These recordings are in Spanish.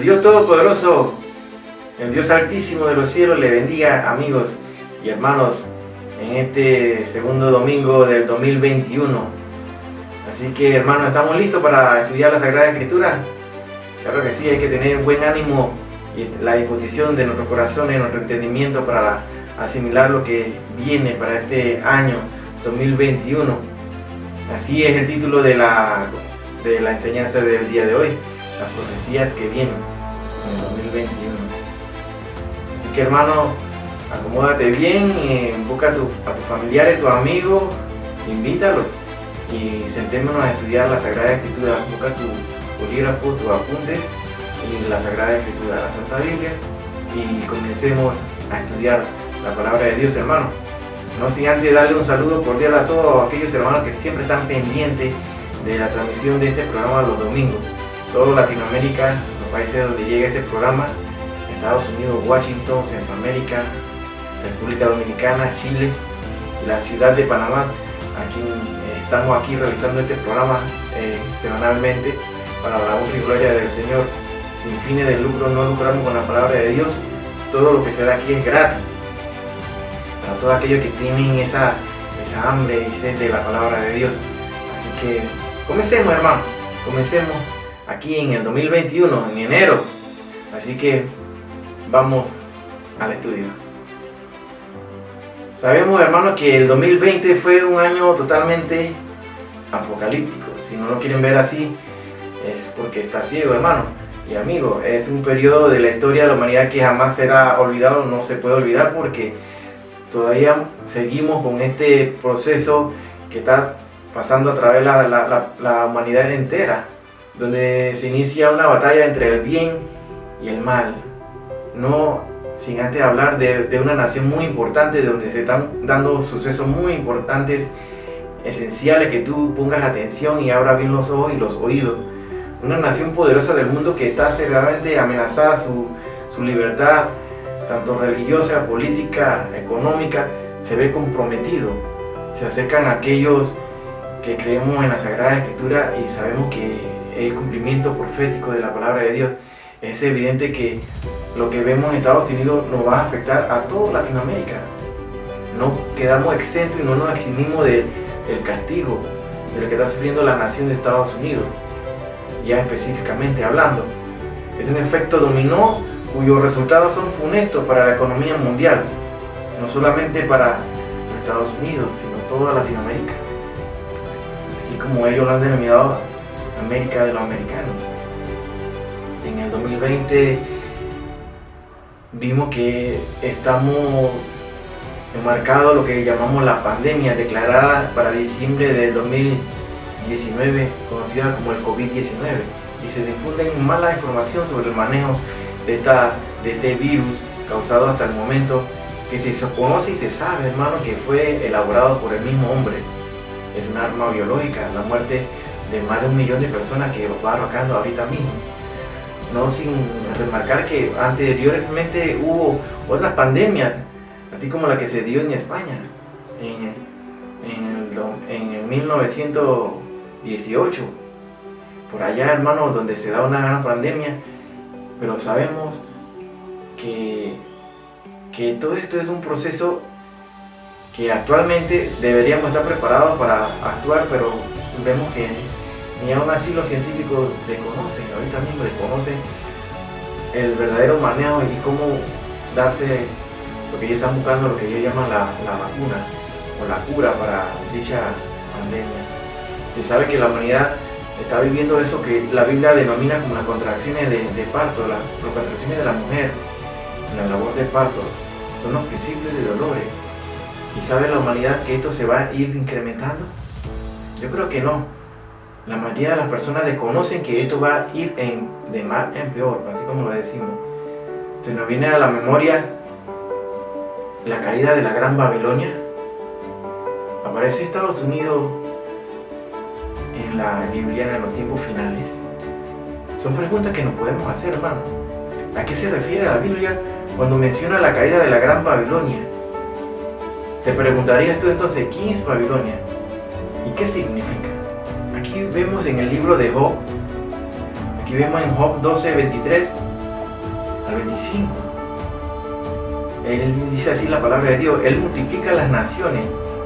Dios Todopoderoso, el Dios Altísimo de los cielos, le bendiga, amigos y hermanos, en este segundo domingo del 2021. Así que, hermanos, ¿estamos listos para estudiar la Sagrada Escritura? Claro que sí, hay que tener buen ánimo y la disposición de nuestro corazón y nuestro entendimiento para asimilar lo que viene para este año 2021. Así es el título de la enseñanza del día de hoy, las profecías que vienen en el 2021. Así que, hermano, acomódate bien, busca a tus familiares, tus amigos, invítalos y sentémonos a estudiar la Sagrada Escritura. Busca tu bolígrafo, tus apuntes y la Sagrada Escritura, la Santa Biblia, y comencemos a estudiar la palabra de Dios, hermano. No sin antes darle un saludo cordial a todos aquellos hermanos que siempre están pendientes de la transmisión de este programa los domingos. Todo Latinoamérica, los países donde llega este programa, Estados Unidos, Washington, Centroamérica, República Dominicana, Chile y la ciudad de Panamá. Estamos aquí realizando este programa semanalmente para la honra y gloria del Señor, sin fines de lucro. No lucramos con la palabra de Dios. Todo lo que se da aquí es gratis para todos aquellos que tienen esa hambre y sed de la palabra de Dios. Así que comencemos, hermano, comencemos aquí en el 2021, en enero. Así que vamos al estudio. Sabemos, hermano, que el 2020 fue un año totalmente apocalíptico. Si no lo quieren ver así, es porque está ciego, hermano y amigo. Es un periodo de la historia de la humanidad que jamás será olvidado, no se puede olvidar, porque todavía seguimos con este proceso que está pasando a través de la humanidad entera, donde se inicia una batalla entre el bien y el mal. No sin antes hablar de una nación muy importante, donde se están dando sucesos muy importantes, esenciales, que tú pongas atención y abras bien los ojos y los oídos. Una nación poderosa del mundo que está severamente amenazada su libertad, tanto religiosa, política, económica, se ve comprometido. Se acercan aquellos que creemos en la Sagrada Escritura y sabemos que es cumplimiento profético de la palabra de Dios. Es evidente que lo que vemos en Estados Unidos nos va a afectar a toda Latinoamérica. No quedamos exentos y no nos eximimos del castigo de lo que está sufriendo la nación de Estados Unidos, ya específicamente hablando. Es un efecto dominó cuyos resultados son funestos para la economía mundial, no solamente para Estados Unidos, sino toda Latinoamérica, así como ellos lo han denominado América de los americanos. En el 2020 vimos que estamos enmarcados lo que llamamos la pandemia, declarada para diciembre del 2019, conocida como el COVID-19, y se difunde mala información sobre el manejo de este virus causado hasta el momento, que se conoce y se sabe, hermano, que fue elaborado por el mismo hombre. Es un arma biológica, la muerte de más de 1 millón de personas que va arrojando ahorita mismo. No sin remarcar que anteriormente hubo otras pandemias, así como la que se dio en España en el 1918, por allá, hermano, donde se da una gran pandemia. Pero sabemos que todo esto es un proceso que actualmente deberíamos estar preparados para actuar, pero vemos que ni aún así los científicos desconocen, ahorita mismo desconocen el verdadero manejo y cómo darse lo que ellos están buscando, lo que ellos llaman la vacuna o la cura para dicha pandemia. Se sabe que la humanidad está viviendo eso que la Biblia denomina como las contracciones de parto, las contracciones de la mujer en la labor de parto. Son los principios de dolores. ¿Y sabe la humanidad que esto se va a ir incrementando? Yo creo que no. La mayoría de las personas desconocen que esto va a ir de mal en peor, así como lo decimos. Se nos viene a la memoria la caída de la Gran Babilonia. Aparece Estados Unidos en la Biblia en los tiempos finales. Son preguntas que nos podemos hacer, hermano. ¿A qué se refiere la Biblia cuando menciona la caída de la Gran Babilonia? Te preguntarías tú entonces, ¿quién es Babilonia? ¿Y qué significa? Aquí vemos en el libro de Job, aquí vemos en Job 12:23, al 25. Él dice así la palabra de Dios: Él multiplica las naciones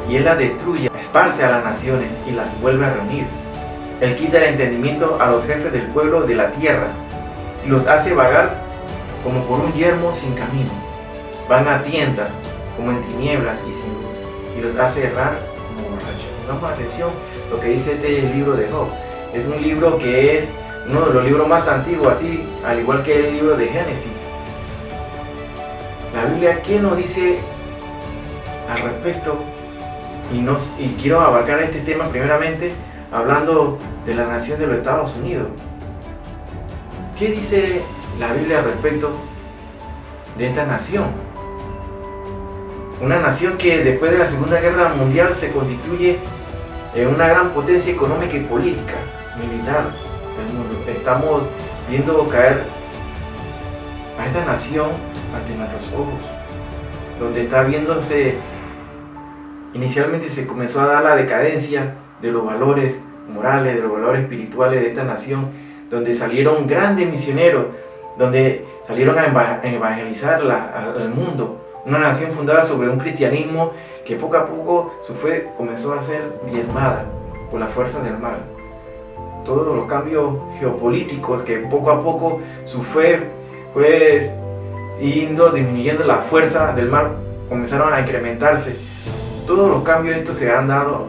y Él las destruye, esparce a las naciones y las vuelve a reunir. Él quita el entendimiento a los jefes del pueblo de la tierra y los hace vagar como por un yermo sin camino. Van a tientas como en tinieblas y sin luz, y los hace errar como borrachos. Pongamos atención lo que dice este libro de Job. Es un libro que es uno de los libros más antiguos, así al igual que el libro de Génesis. La Biblia, ¿qué nos dice al respecto? Y quiero abarcar este tema primeramente hablando de la nación de los Estados Unidos. ¿Qué dice la Biblia al respecto de esta nación? Una nación que después de la Segunda Guerra Mundial se constituye en una gran potencia económica y política, militar del mundo. Estamos viendo caer a esta nación ante nuestros ojos, donde está viéndose, inicialmente se comenzó a dar la decadencia de los valores morales, de los valores espirituales de esta nación, donde salieron grandes misioneros, donde salieron a evangelizar al mundo. Una nación fundada sobre un cristianismo que poco a poco su fe comenzó a ser diezmada por las fuerzas del mal. Todos los cambios geopolíticos que poco a poco su fe fue disminuyendo, la fuerza del mal comenzaron a incrementarse. Todos los cambios estos se han dado,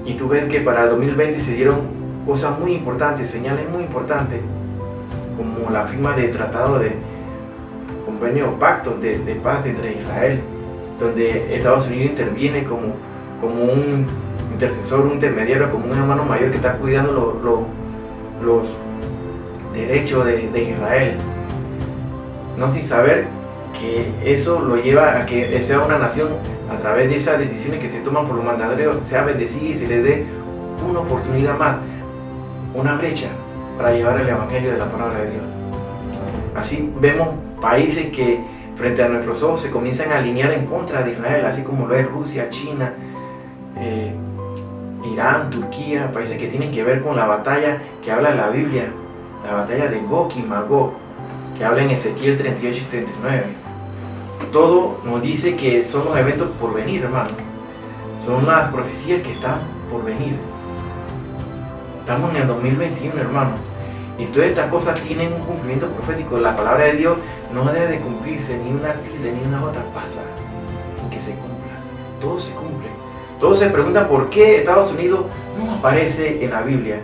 y tú ves que para el 2020 se dieron cosas muy importantes, señales muy importantes, como la firma de tratado de convenio, pactos de paz entre Israel, donde Estados Unidos interviene como un intercesor, un intermediario, como un hermano mayor que está cuidando los derechos de Israel, no sin saber que eso lo lleva a que sea una nación, a través de esas decisiones que se toman por los mandatarios, sea bendecida y se le dé una oportunidad más, una brecha para llevar el evangelio de la palabra de Dios. Así vemos países que frente a nuestros ojos se comienzan a alinear en contra de Israel, así como lo es Rusia, China, Irán, Turquía, países que tienen que ver con la batalla que habla la Biblia, la batalla de Gog y Magog, que habla en Ezequiel 38 y 39. Todo nos dice que son los eventos por venir, hermano. Son las profecías que están por venir. Estamos en el 2021, hermano. Y todas estas cosas tienen un cumplimiento profético. La palabra de Dios no debe de cumplirse, ni una tilde ni una otra pasa sin que se cumpla. Todo se cumple. Todos se preguntan por qué Estados Unidos no aparece en la Biblia.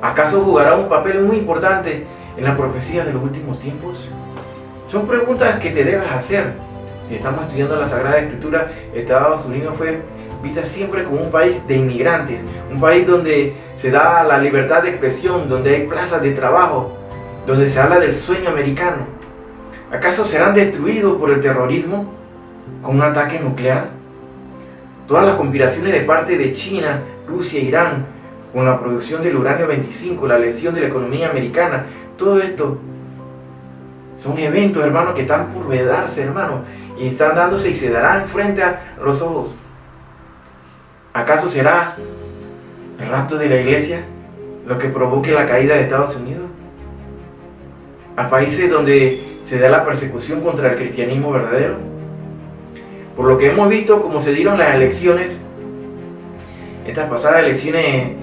¿Acaso jugará un papel muy importante en la profecía de los últimos tiempos? Son preguntas que te debes hacer. Si estamos estudiando la Sagrada Escritura, Estados Unidos fue vista siempre como un país de inmigrantes, un país donde se da la libertad de expresión, donde hay plazas de trabajo, donde se habla del sueño americano. ¿Acaso serán destruidos por el terrorismo con un ataque nuclear? Todas las conspiraciones de parte de China, Rusia e Irán, con la producción del uranio 25, la lesión de la economía americana, todo esto son eventos, hermanos, que están por darse, hermanos, y están dándose y se darán frente a los ojos. ¿Acaso será el rapto de la iglesia lo que provoque la caída de Estados Unidos? A países donde se da la persecución contra el cristianismo verdadero. Por lo que hemos visto cómo se dieron las elecciones, estas pasadas elecciones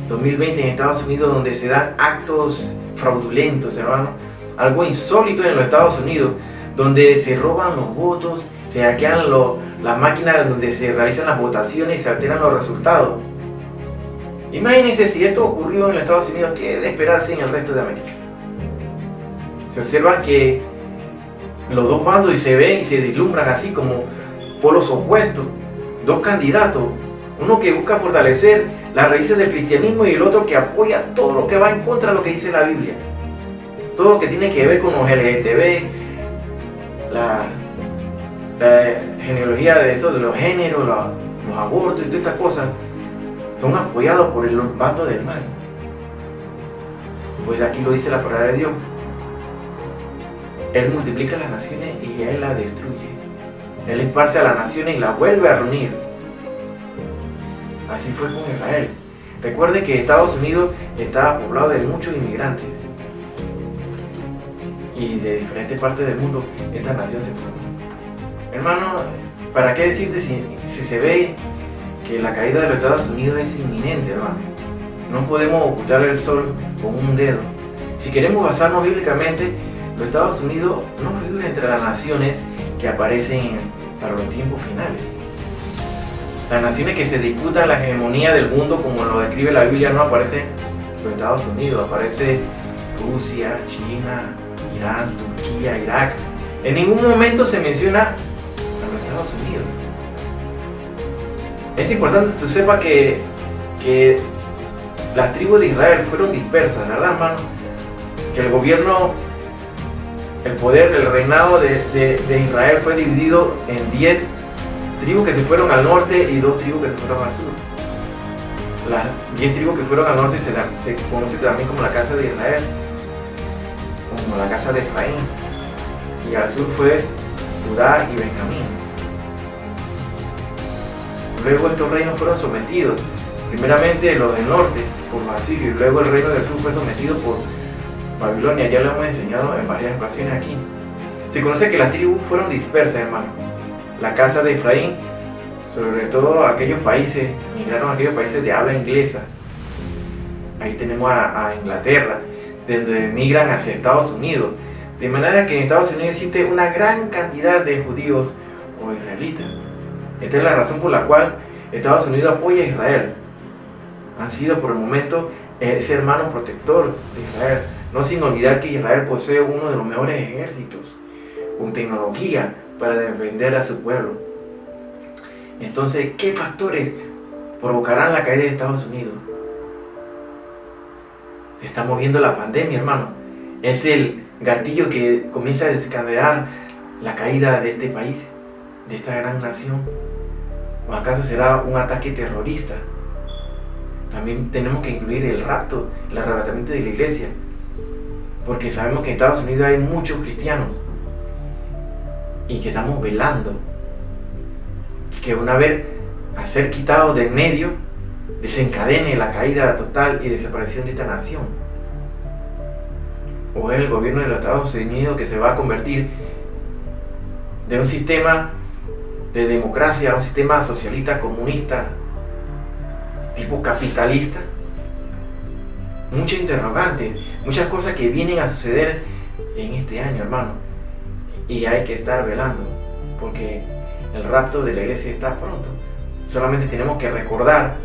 2020 en Estados Unidos, donde se dan actos fraudulentos, hermano, algo insólito en los Estados Unidos, donde se roban los votos, se hackean las máquinas donde se realizan las votaciones y se alteran los resultados. Imagínense si esto ocurrió en los Estados Unidos, ¿qué es de esperarse en el resto de América? Se observa que los dos bandos y se ven y se vislumbran así como polos opuestos, dos candidatos, uno que busca fortalecer las raíces del cristianismo y el otro que apoya todo lo que va en contra de lo que dice la Biblia, todo lo que tiene que ver con los LGTB, la genealogía de eso, de los géneros, los abortos y todas estas cosas, son apoyados por el bando del mal. Pues aquí lo dice la palabra de Dios: Él multiplica las naciones y Él las destruye. Él esparce a las naciones y las vuelve a reunir. Así fue con Israel. Recuerden que Estados Unidos estaba poblado de muchos inmigrantes. y de diferentes partes del mundo, esta nación se formó. Hermano, ¿para qué decirte si se ve que la caída de los Estados Unidos es inminente, hermano? No podemos ocultar el sol con un dedo. Si queremos basarnos bíblicamente, los Estados Unidos no figuran entre las naciones que aparecen para los tiempos finales. Las naciones que se disputan la hegemonía del mundo, como lo describe la Biblia, no aparecen los Estados Unidos, aparece Rusia, China, Irán, Turquía, Irak. En ningún momento se menciona a los Estados Unidos. Es importante que tú sepas que las tribus de Israel fueron dispersas, ¿verdad, hermano? Que el gobierno, el poder, el reinado de Israel fue dividido en 10 tribus que se fueron al norte y 2 tribus que se fueron al sur. Las 10 tribus que fueron al norte se conoce también como la casa de Israel, como la casa de Efraín, y al sur fue Judá y Benjamín. Luego estos reinos fueron sometidos, primeramente los del norte por los asirios, y luego el reino del sur fue sometido por Babilonia. Ya lo hemos enseñado en varias ocasiones aquí. Se conoce que las tribus fueron dispersas, hermano. La casa de Efraín, sobre todo aquellos países, migraron a aquellos países de habla inglesa. Ahí tenemos a Inglaterra, donde migran hacia Estados Unidos. De manera que en Estados Unidos existe una gran cantidad de judíos o israelitas. Esta es la razón por la cual Estados Unidos apoya a Israel. Han sido por el momento ese hermano protector de Israel. No sin olvidar que Israel posee uno de los mejores ejércitos, con tecnología para defender a su pueblo. Entonces, ¿qué factores provocarán la caída de Estados Unidos? Se está moviendo la pandemia, hermano. Es el gatillo que comienza a desencadenar la caída de este país, de esta gran nación. ¿O acaso será un ataque terrorista? También tenemos que incluir el rapto, el arrebatamiento de la iglesia, porque sabemos que en Estados Unidos hay muchos cristianos y que estamos velando que una vez a ser quitados del medio desencadene la caída total y desaparición de esta nación. O es el gobierno de los Estados Unidos que se va a convertir de un sistema de democracia a un sistema socialista, comunista, tipo capitalista. Muchas interrogantes, muchas cosas que vienen a suceder en este año, hermano, y hay que estar velando porque el rapto de la iglesia está pronto. Solamente tenemos que recordar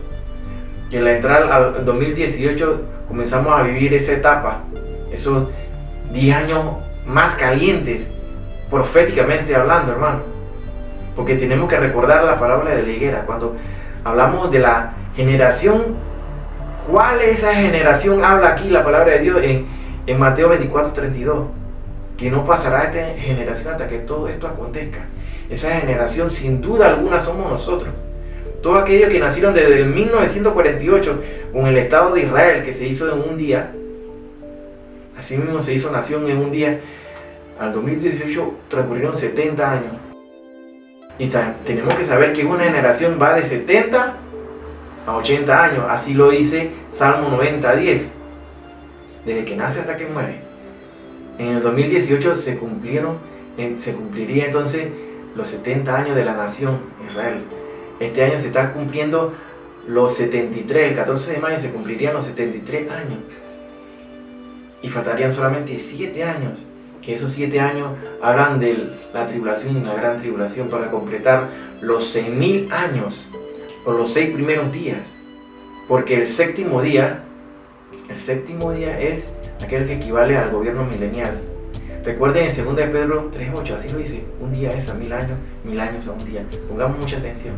que al entrar al 2018 comenzamos a vivir esa etapa, esos 10 años más calientes, proféticamente hablando, hermano, porque tenemos que recordar la parábola de la higuera. Cuando hablamos de la generación, ¿cuál es esa generación? Habla aquí la palabra de Dios en Mateo 24:32, que no pasará esta generación hasta que todo esto acontezca. Esa generación sin duda alguna somos nosotros, todos aquellos que nacieron desde el 1948 con el Estado de Israel, que se hizo en un día. Así mismo se hizo nación en un día. Al 2018 transcurrieron 70 años. Y tenemos que saber que una generación va de 70 a 80 años. Así lo dice Salmo 90:10. Desde que nace hasta que muere. En el 2018 se cumpliría entonces los 70 años de la nación Israel. Este año se está cumpliendo los 73. El 14 de mayo se cumplirían los 73 años. Y faltarían solamente 7 años. Que esos 7 años hablan de la tribulación y la gran tribulación para completar los 6.000 años o los 6 primeros días. Porque el séptimo día es aquel que equivale al gobierno milenial. Recuerden en 2 de Pedro 3:8, así lo dice: un día es a 1000 años, 1000 años a un día. Pongamos mucha atención.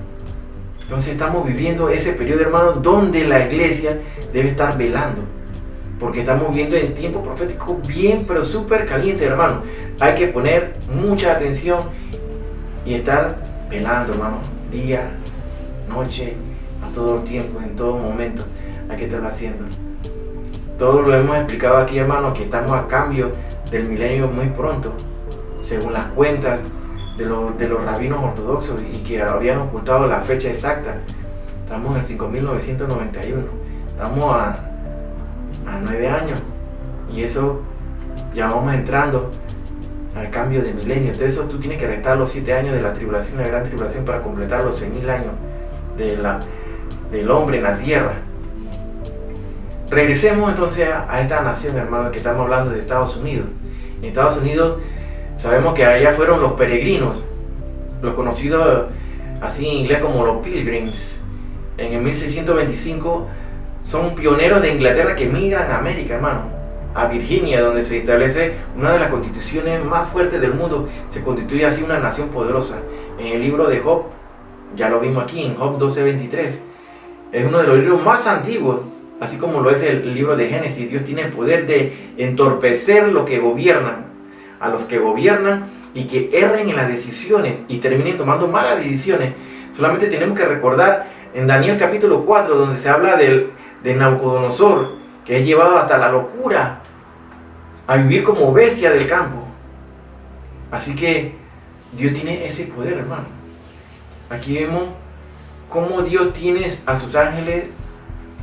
Entonces estamos viviendo ese periodo, hermano, donde la iglesia debe estar velando. Porque estamos viendo el tiempo profético bien, pero súper caliente, hermano. Hay que poner mucha atención y estar velando, hermano. Día, noche, a todo el tiempo, en todo momento. Hay que estarlo haciendo. Todo lo hemos explicado aquí, hermano, que estamos a cambio del milenio muy pronto, según las cuentas de los rabinos ortodoxos, y que habían ocultado la fecha exacta. Estamos en el 5991. Estamos a 9 años, y eso ya vamos entrando al cambio de milenio. Entonces eso tú tienes que restar los 7 años de la tribulación, la gran tribulación, para completar los 6.000 años del hombre en la tierra. Regresemos entonces a esta nación, hermano, que estamos hablando de Estados Unidos. En Estados Unidos sabemos que allá fueron los peregrinos, los conocidos así en inglés como los Pilgrims. En el 1625 son pioneros de Inglaterra que emigran a América, hermano, a Virginia, donde se establece una de las constituciones más fuertes del mundo. Se constituye así una nación poderosa. En el libro de Job, ya lo vimos aquí en Job 12:23, es uno de los libros más antiguos, así como lo es el libro de Génesis. Dios tiene el poder de entorpecer lo que gobiernan, a los que gobiernan y que erren en las decisiones y terminen tomando malas decisiones. Solamente tenemos que recordar en Daniel capítulo 4, donde se habla de Nabucodonosor, que es llevado hasta la locura, a vivir como bestia del campo. Así que Dios tiene ese poder, hermano. Aquí vemos cómo Dios tiene a sus ángeles,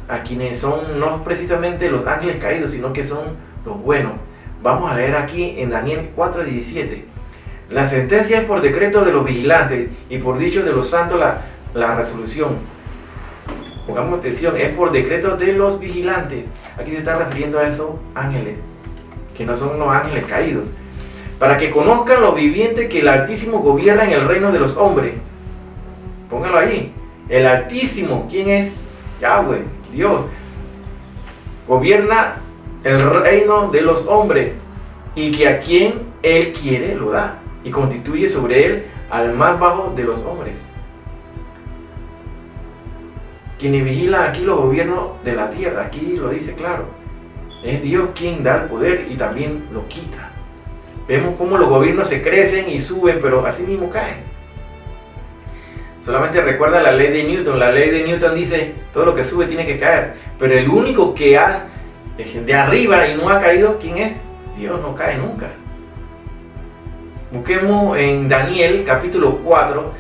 a quienes son no precisamente los ángeles caídos, sino que son los buenos. Vamos a leer aquí en Daniel 4:17. La sentencia es por decreto de los vigilantes y por dicho de los santos la resolución. Pongamos atención, es por decreto de los vigilantes. Aquí se está refiriendo a esos ángeles, que no son los ángeles caídos. Para que conozcan los vivientes que el Altísimo gobierna en el reino de los hombres. Póngalo ahí. El Altísimo, ¿quién es? Yahweh, Dios. Gobierna el reino de los hombres, y que a quien Él quiere lo da, y constituye sobre él al más bajo de los hombres. Quienes vigilan aquí los gobiernos de la tierra, aquí lo dice claro, es Dios quien da el poder y también lo quita. Vemos cómo los gobiernos se crecen y suben, pero así mismo caen. Solamente recuerda la ley de Newton. La ley de Newton dice, todo lo que sube tiene que caer. Pero el único que ha de arriba y no ha caído, ¿quién es? Dios no cae nunca. Busquemos en Daniel capítulo 4,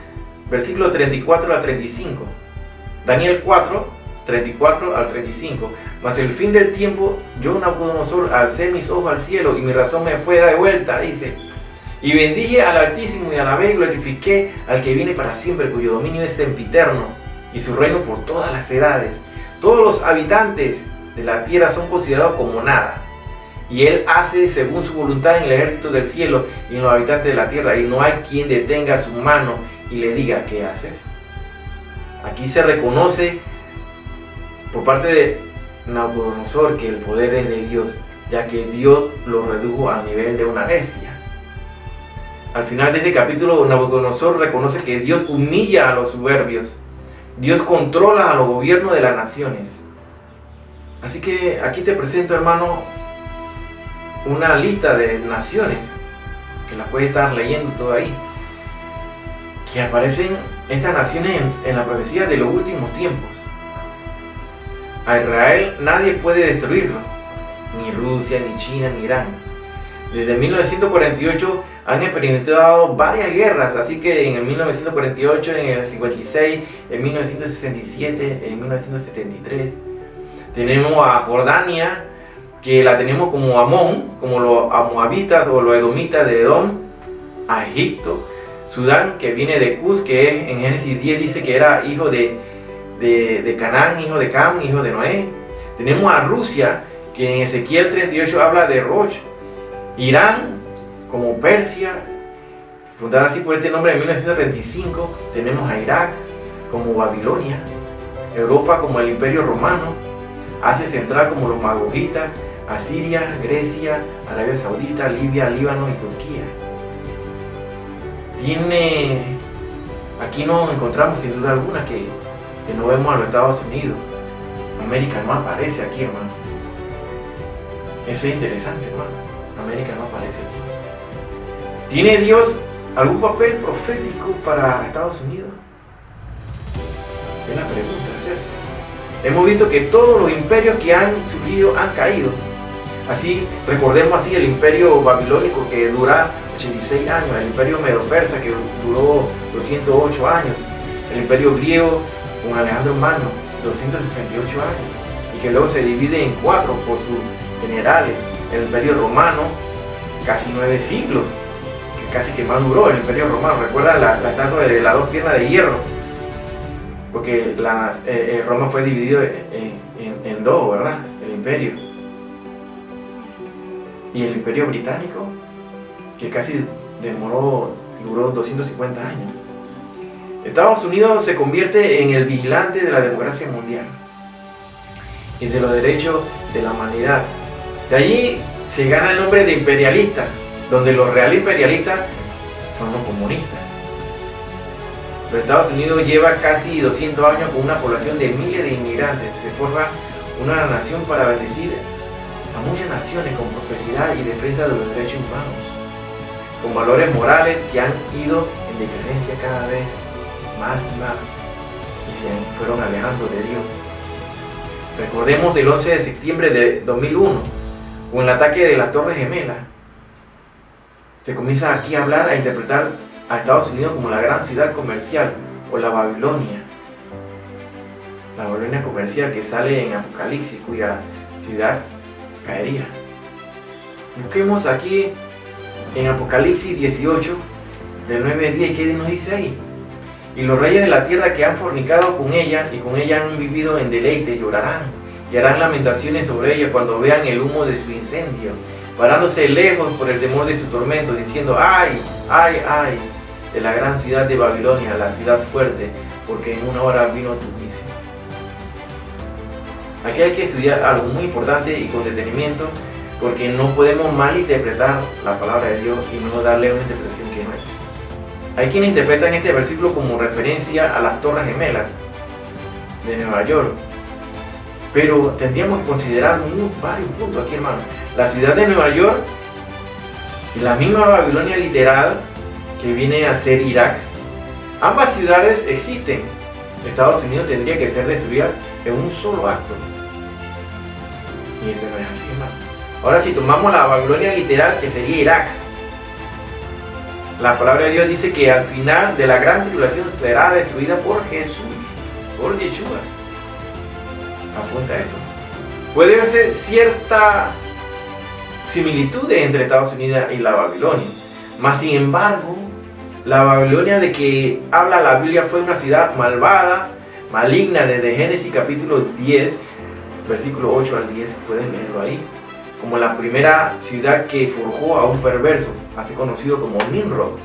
versículo 34 al 35. Daniel 4, 34 al 35. Mas el fin del tiempo, yo Nabucodonosor alcé mis ojos al cielo y mi razón me fue de vuelta, dice. Y bendije al Altísimo y alabé y glorifiqué al que viene para siempre, cuyo dominio es sempiterno y su reino por todas las edades. Todos los habitantes de la tierra son considerados como nada. Y él hace según su voluntad en el ejército del cielo y en los habitantes de la tierra. Y no hay quien detenga su mano y le diga, ¿qué haces? Aquí se reconoce por parte de Nabucodonosor que el poder es de Dios, ya que Dios lo redujo al nivel de una bestia. Al final de este capítulo, Nabucodonosor reconoce que Dios humilla a los soberbios. Dios controla a los gobiernos de las naciones. Así que aquí te presento, hermano, una lista de naciones, que la puedes estar leyendo todo ahí, que aparecen estas naciones en la profecía de los últimos tiempos. A Israel nadie puede destruirlo, ni Rusia, ni China, ni Irán. Desde 1948 han experimentado varias guerras, así que en el 1948, en el 56, en 1967, en 1973. Tenemos a Jordania, que la tenemos como Amón, como los moabitas o los edomitas de Edom, a Egipto, Sudán, que viene de Cus, que es, en Génesis 10 dice que era hijo de Canaán, hijo de Cam, hijo de Noé. Tenemos a Rusia, que en Ezequiel 38 habla de Rosh. Irán, como Persia, fundada así por este nombre en 1935. Tenemos a Irak, como Babilonia. Europa, como el Imperio Romano. Asia Central, como los Magogitas. Asiria, Grecia, Arabia Saudita, Libia, Líbano y Turquía. Aquí nos encontramos sin duda alguna que no vemos a los Estados Unidos. América no aparece aquí, hermano. Eso es interesante, hermano. América no aparece aquí. ¿Tiene Dios algún papel profético para Estados Unidos? Es la pregunta a hacerse. Hemos visto que todos los imperios que han surgido han caído. Así, recordemos así el imperio babilónico, que dura 86 años, el imperio medo-persa, que duró 208 años, el imperio griego con Alejandro Magno, 268 años, y que luego se divide en 4 por sus generales. El imperio romano, casi 9 siglos, casi que más duró el Imperio Romano. Recuerda la estatua de las dos piernas de hierro, porque Roma fue dividido en dos, ¿verdad? El imperio. Y el Imperio Británico, que casi duró 250 años. Estados Unidos se convierte en el vigilante de la democracia mundial y de los derechos de la humanidad. De allí se gana el nombre de imperialista, donde los real imperialistas son los comunistas. Los Estados Unidos lleva casi 200 años con una población de miles de inmigrantes. Se forma una nación para bendecir a muchas naciones con prosperidad y defensa de los derechos humanos, con valores morales que han ido en decadencia cada vez más y más y se fueron alejando de Dios. Recordemos el 11 de septiembre de 2001, con el ataque de las Torres Gemelas. Se comienza aquí a hablar, a interpretar a Estados Unidos como la gran ciudad comercial o la Babilonia. La Babilonia comercial que sale en Apocalipsis, cuya ciudad caería. Busquemos aquí en Apocalipsis 18, del 9 al 10, ¿qué nos dice ahí? Y los reyes de la tierra que han fornicado con ella y con ella han vivido en deleite llorarán y harán lamentaciones sobre ella cuando vean el humo de su incendio, parándose lejos por el temor de su tormento, diciendo: ¡ay, ay, ay! De la gran ciudad de Babilonia, la ciudad fuerte, porque en una hora vino tu juicio. Aquí hay que estudiar algo muy importante y con detenimiento, porque no podemos malinterpretar la palabra de Dios y no darle una interpretación que no es. Hay quienes interpretan este versículo como referencia a las Torres Gemelas de Nueva York, pero tendríamos que considerar varios puntos aquí, hermano. La ciudad de Nueva York y la misma Babilonia literal, que viene a ser Irak, ambas ciudades existen. Estados Unidos tendría que ser destruida en un solo acto, y esto no es así, hermano. Ahora, si tomamos la Babilonia literal, que sería Irak, la palabra de Dios dice que al final de la gran tribulación será destruida por Jesús, por Yeshua. Apunta a eso. Puede verse cierta similitud entre Estados Unidos y la Babilonia, mas sin embargo, la Babilonia de que habla la Biblia fue una ciudad malvada, maligna, desde Génesis capítulo 10, versículo 8 al 10, pueden leerlo ahí, como la primera ciudad que forjó a un perverso, así conocido como Nimrod.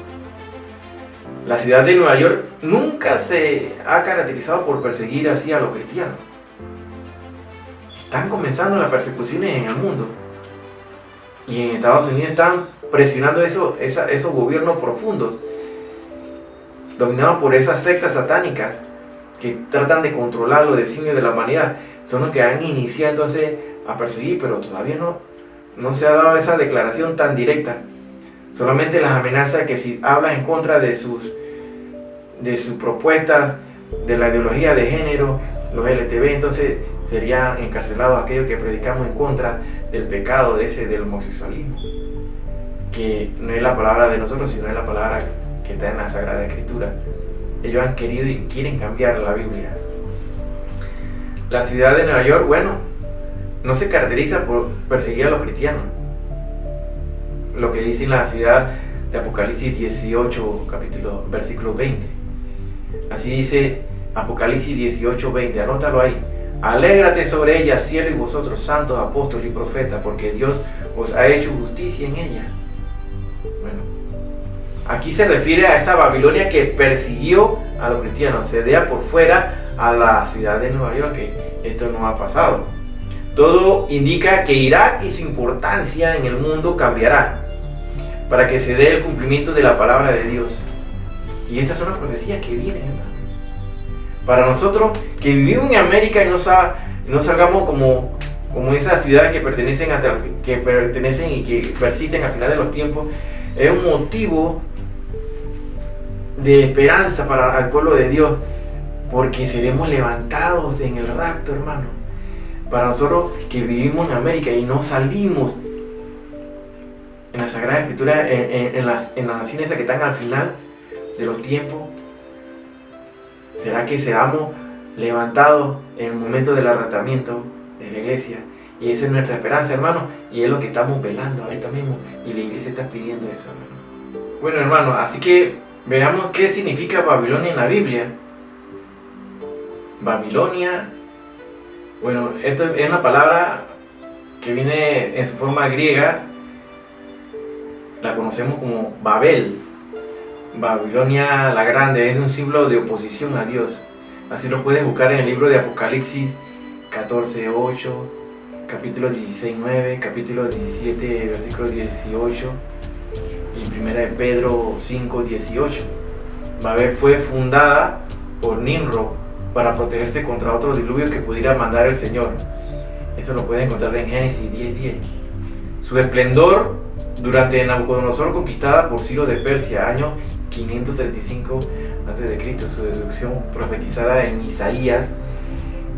La ciudad de Nueva York nunca se ha caracterizado por perseguir así a los cristianos. Están comenzando las persecuciones en el mundo, y en Estados Unidos están presionando esos gobiernos profundos, dominados por esas sectas satánicas que tratan de controlar los designios de la humanidad. Son los que han iniciado entonces a perseguir, pero todavía no se ha dado esa declaración tan directa. Solamente las amenazas que si hablan en contra de sus propuestas, de la ideología de género, los LTV, entonces serían encarcelados aquellos que predicamos en contra del pecado del homosexualismo, que no es la palabra de nosotros, sino es la palabra que está en la Sagrada Escritura. Ellos han querido y quieren cambiar la Biblia. La ciudad de Nueva York, bueno, no se caracteriza por perseguir a los cristianos. Lo que dice en la ciudad de Apocalipsis 18, versículo 20. Así dice Apocalipsis 18, 20. Anótalo ahí. Alégrate sobre ella, cielo, y vosotros, santos, apóstoles y profetas, porque Dios os ha hecho justicia en ella. Bueno, aquí se refiere a esa Babilonia que persiguió a los cristianos. Se deja por fuera a la ciudad de Nueva York, que esto no ha pasado. Todo indica que Irak y su importancia en el mundo cambiará para que se dé el cumplimiento de la palabra de Dios. Y estas son las profecías que vienen, hermano. Para nosotros que vivimos en América y no salgamos como esas ciudades que pertenecen y que persisten al final de los tiempos, es un motivo de esperanza para el pueblo de Dios, porque seremos levantados en el rapto, hermano. Para nosotros que vivimos en América y no salimos en la Sagrada Escritura, en las naciones que están al final de los tiempos, ¿será que seamos levantados en el momento del arrebatamiento de la iglesia? Y esa es nuestra esperanza, hermano, y es lo que estamos velando ahorita mismo, y la iglesia está pidiendo eso, hermano. Bueno, hermanos, así que veamos qué significa Babilonia en la Biblia. Babilonia, bueno, esto es una palabra que viene en su forma griega, la conocemos como Babel. Babilonia la Grande es un símbolo de oposición a Dios. Así lo puedes buscar en el libro de Apocalipsis 14:8, capítulo 16:9, capítulo 17, versículo 18 y primera de Pedro 5:18. Babel fue fundada por Nimrod para protegerse contra otro diluvio que pudiera mandar el Señor. Eso lo puedes encontrar en Génesis 10:10. Su esplendor durante Nabucodonosor, conquistada por Ciro de Persia, año 535 a.C., su destrucción profetizada en Isaías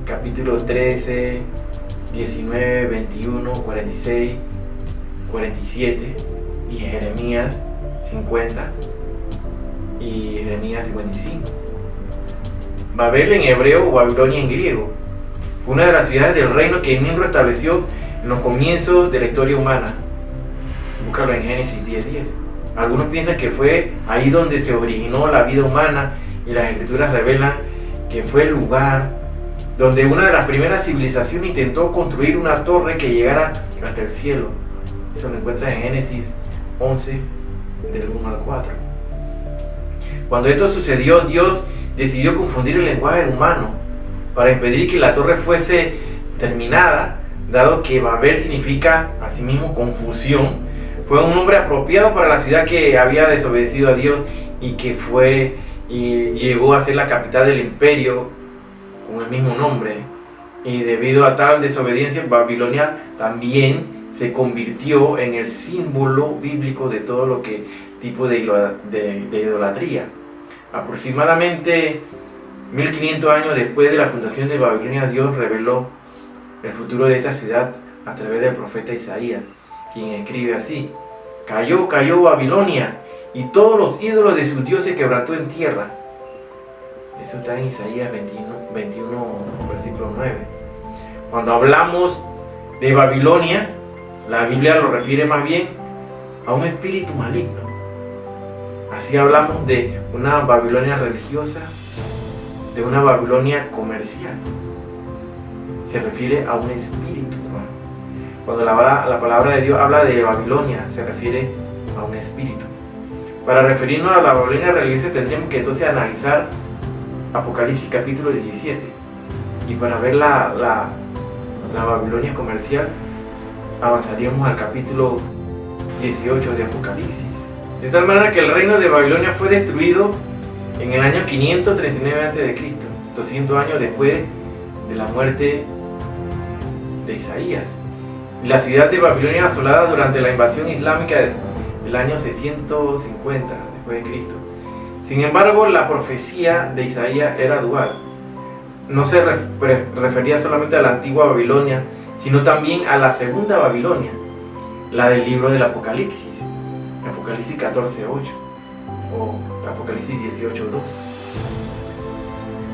capítulo 13, 19, 21, 46, 47 y Jeremías 50 y Jeremías 55. Babel en hebreo o Babilonia en griego fue una de las ciudades del reino que Nimrod estableció en los comienzos de la historia humana. Búscalo en Génesis 10:10. Algunos piensan que fue ahí donde se originó la vida humana, y las escrituras revelan que fue el lugar donde una de las primeras civilizaciones intentó construir una torre que llegara hasta el cielo. Eso lo encuentras en Génesis 11, del 1 al 4. Cuando esto sucedió, Dios decidió confundir el lenguaje humano para impedir que la torre fuese terminada, dado que Babel significa asimismo confusión. Fue un nombre apropiado para la ciudad que había desobedecido a Dios y que llegó a ser la capital del imperio con el mismo nombre. Y debido a tal desobediencia, Babilonia también se convirtió en el símbolo bíblico de todo lo que tipo de idolatría. Aproximadamente 1500 años después de la fundación de Babilonia, Dios reveló el futuro de esta ciudad a través del profeta Isaías, quien escribe así: cayó Babilonia, y todos los ídolos de sus dioses quebrantó en tierra. Eso está en Isaías 21, versículo 9. Cuando hablamos de Babilonia, la Biblia lo refiere más bien a un espíritu maligno. Así hablamos de una Babilonia religiosa, de una Babilonia comercial. Se refiere a un espíritu. Cuando la palabra de Dios habla de Babilonia, se refiere a un espíritu. Para referirnos a la Babilonia religiosa, tendríamos que entonces analizar Apocalipsis capítulo 17. Y para ver la Babilonia comercial, avanzaríamos al capítulo 18 de Apocalipsis. De tal manera que el reino de Babilonia fue destruido en el año 539 a.C., 200 años después de la muerte de Isaías. La ciudad de Babilonia asolada durante la invasión islámica del año 650 después de Cristo. Sin embargo, la profecía de Isaías era dual. No se refería solamente a la antigua Babilonia, sino también a la segunda Babilonia, la del libro del Apocalipsis, Apocalipsis 14:8 o Apocalipsis 18:2.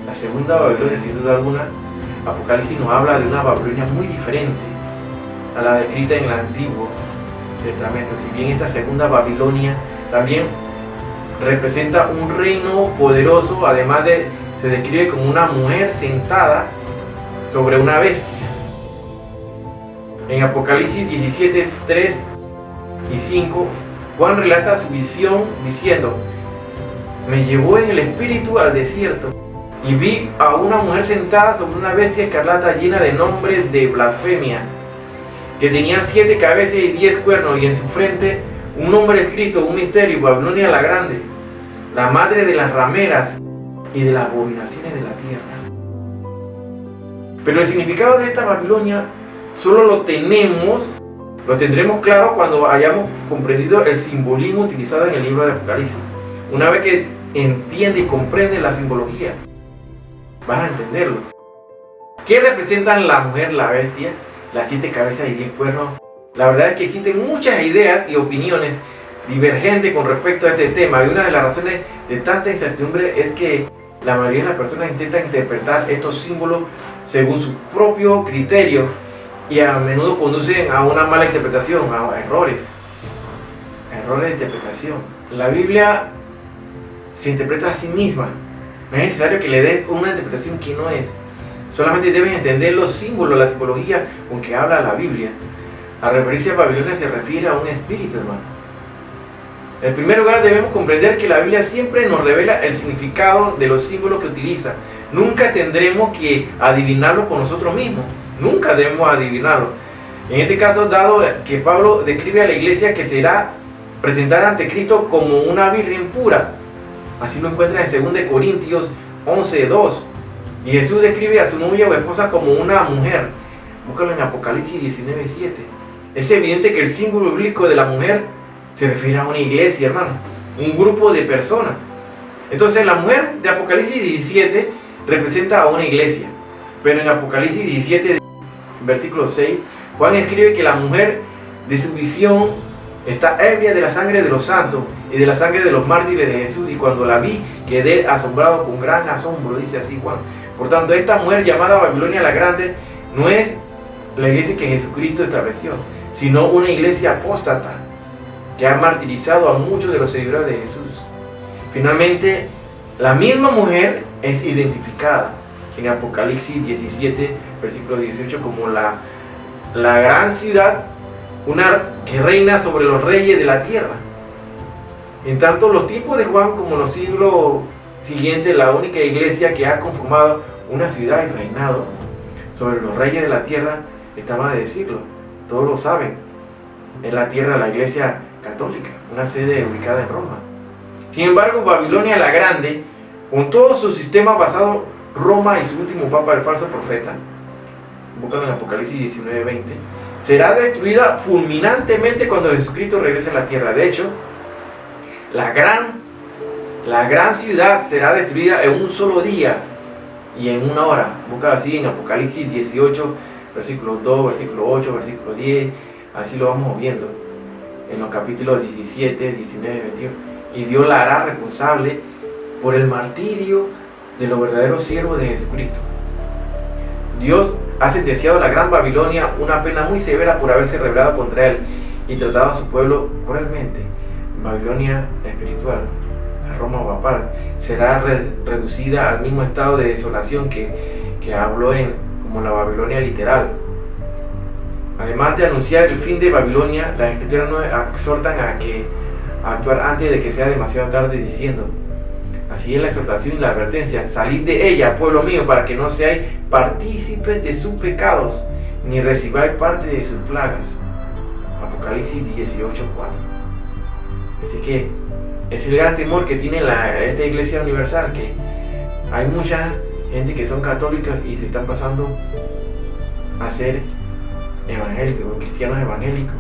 La segunda Babilonia, sin duda alguna, Apocalipsis nos habla de una Babilonia muy diferente a la descrita en el Antiguo Testamento. Si bien esta segunda Babilonia también representa un reino poderoso, además se describe como una mujer sentada sobre una bestia. En Apocalipsis 17:3 y 5, Juan relata su visión diciendo: me llevó en el espíritu al desierto y vi a una mujer sentada sobre una bestia escarlata llena de nombres de blasfemia, que tenía 7 cabezas y 10 cuernos, y en su frente un nombre escrito, un misterio: Babilonia la Grande, la madre de las rameras y de las abominaciones de la tierra. Pero el significado de esta Babilonia solo lo tendremos claro cuando hayamos comprendido el simbolismo utilizado en el libro de Apocalipsis. Una vez que entiendes y comprendes la simbología, vas a entenderlo. ¿Qué representan la mujer, la bestia, las 7 cabezas y 10 cuernos? La verdad es que existen muchas ideas y opiniones divergentes con respecto a este tema, y una de las razones de tanta incertidumbre es que la mayoría de las personas intentan interpretar estos símbolos según su propio criterio, y a menudo conducen a una mala interpretación, a errores de interpretación. la Biblia se interpreta a sí misma. No es necesario que le des una interpretación que no es. Solamente debes entender los símbolos, la simbología con que habla la Biblia. Al referirse a Babilonia se refiere a un espíritu, hermano. En primer lugar, debemos comprender que la Biblia siempre nos revela el significado de los símbolos que utiliza. Nunca tendremos que adivinarlo por nosotros mismos. Nunca debemos adivinarlo. En este caso, dado que Pablo describe a la iglesia que será presentada ante Cristo como una virgen pura. Así lo encuentra en 2 Corintios 11:2. Y Jesús describe a su novia o esposa como una mujer. Búscalo en Apocalipsis 19:7. Es evidente que el símbolo bíblico de la mujer se refiere a una iglesia, hermano. Un grupo de personas. Entonces la mujer de Apocalipsis 17 representa a una iglesia. Pero en Apocalipsis 17, versículo 6, Juan escribe que la mujer de su visión está ebria de la sangre de los santos y de la sangre de los mártires de Jesús. Y cuando la vi, quedé asombrado con gran asombro, dice así Juan. Por tanto, esta mujer llamada Babilonia la Grande no es la iglesia que Jesucristo estableció, sino una iglesia apóstata que ha martirizado a muchos de los seguidores de Jesús. Finalmente, la misma mujer es identificada en Apocalipsis 17, versículo 18, como la gran ciudad, una que reina sobre los reyes de la tierra. En tanto, los tiempos de Juan como los siglos siguientes, la única iglesia que ha conformado una ciudad y reinado sobre los reyes de la tierra, estaba de decirlo, todos lo saben, es la tierra, la iglesia católica, una sede ubicada en Roma. Sin embargo, Babilonia la Grande, con todo su sistema basado en Roma y su último papa, el falso profeta, búscalo en Apocalipsis 19:20, será destruida fulminantemente cuando Jesucristo regrese a la tierra. De hecho, la gran ciudad será destruida en un solo día y en una hora. Busca así en Apocalipsis 18, versículo 2, versículo 8, versículo 10, así lo vamos viendo en los capítulos 17, 19, 21. Y Dios la hará responsable por el martirio de los verdaderos siervos de Jesucristo. Dios ha sentenciado a la gran Babilonia una pena muy severa por haberse rebelado contra él y tratado a su pueblo cruelmente. Babilonia espiritual, la Roma papal, será reducida al mismo estado de desolación que habló como la Babilonia literal. Además de anunciar el fin de Babilonia, las escrituras nos exhortan a actuar antes de que sea demasiado tarde, diciendo, así es la exhortación y la advertencia: salid de ella, pueblo mío, para que no seáis partícipes de sus pecados, ni recibáis parte de sus plagas. Apocalipsis 18:4. Así que es el gran temor que tiene esta iglesia universal, que hay mucha gente que son católicos y se están pasando a ser evangélicos, cristianos evangélicos.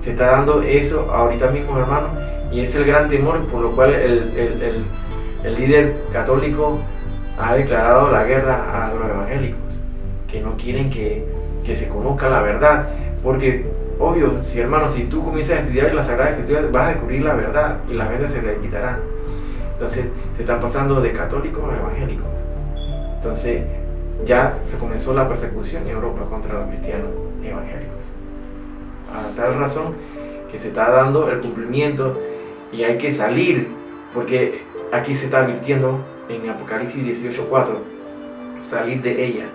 Se está dando eso ahorita mismo, hermano, y es el gran temor por lo cual el líder católico ha declarado la guerra a los evangélicos, que no quieren que se conozca la verdad, porque obvio, si hermano, si tú comienzas a estudiar la Sagrada Escritura, vas a descubrir la verdad y las vendas se le quitarán. Entonces se están pasando de católicos a evangélicos. Entonces ya se comenzó la persecución en Europa contra los cristianos evangélicos, a tal razón que se está dando el cumplimiento y hay que salir, porque aquí se está advirtiendo en Apocalipsis 18:4, salir de ella,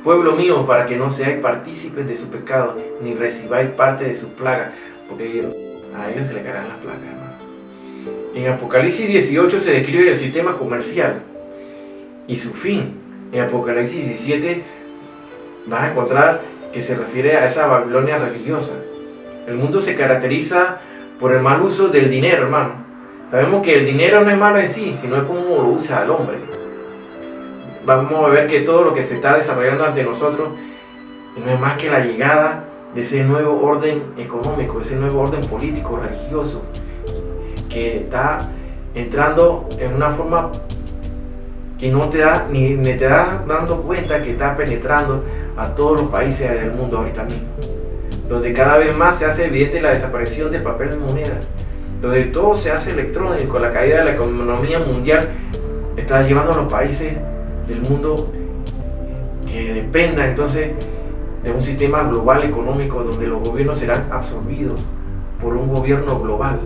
pueblo mío, para que no seáis partícipes de su pecado, ni recibáis parte de sus plagas, porque a ellos se le caerán las plagas, hermano. En Apocalipsis 18 se describe el sistema comercial y su fin. En Apocalipsis 17 vas a encontrar que se refiere a esa Babilonia religiosa. El mundo se caracteriza por el mal uso del dinero, hermano. Sabemos que el dinero no es malo en sí, sino es cómo lo usa el hombre. Vamos a ver que todo lo que se está desarrollando ante nosotros no es más que la llegada de ese nuevo orden económico, ese nuevo orden político, religioso, que está entrando en una forma que no te da, ni te das dando cuenta que está penetrando a todos los países del mundo ahorita mismo, donde cada vez más se hace evidente la desaparición del papel de moneda, donde todo se hace electrónico. La caída de la economía mundial está llevando a los países del mundo que dependan entonces de un sistema global económico, donde los gobiernos serán absorbidos por un gobierno global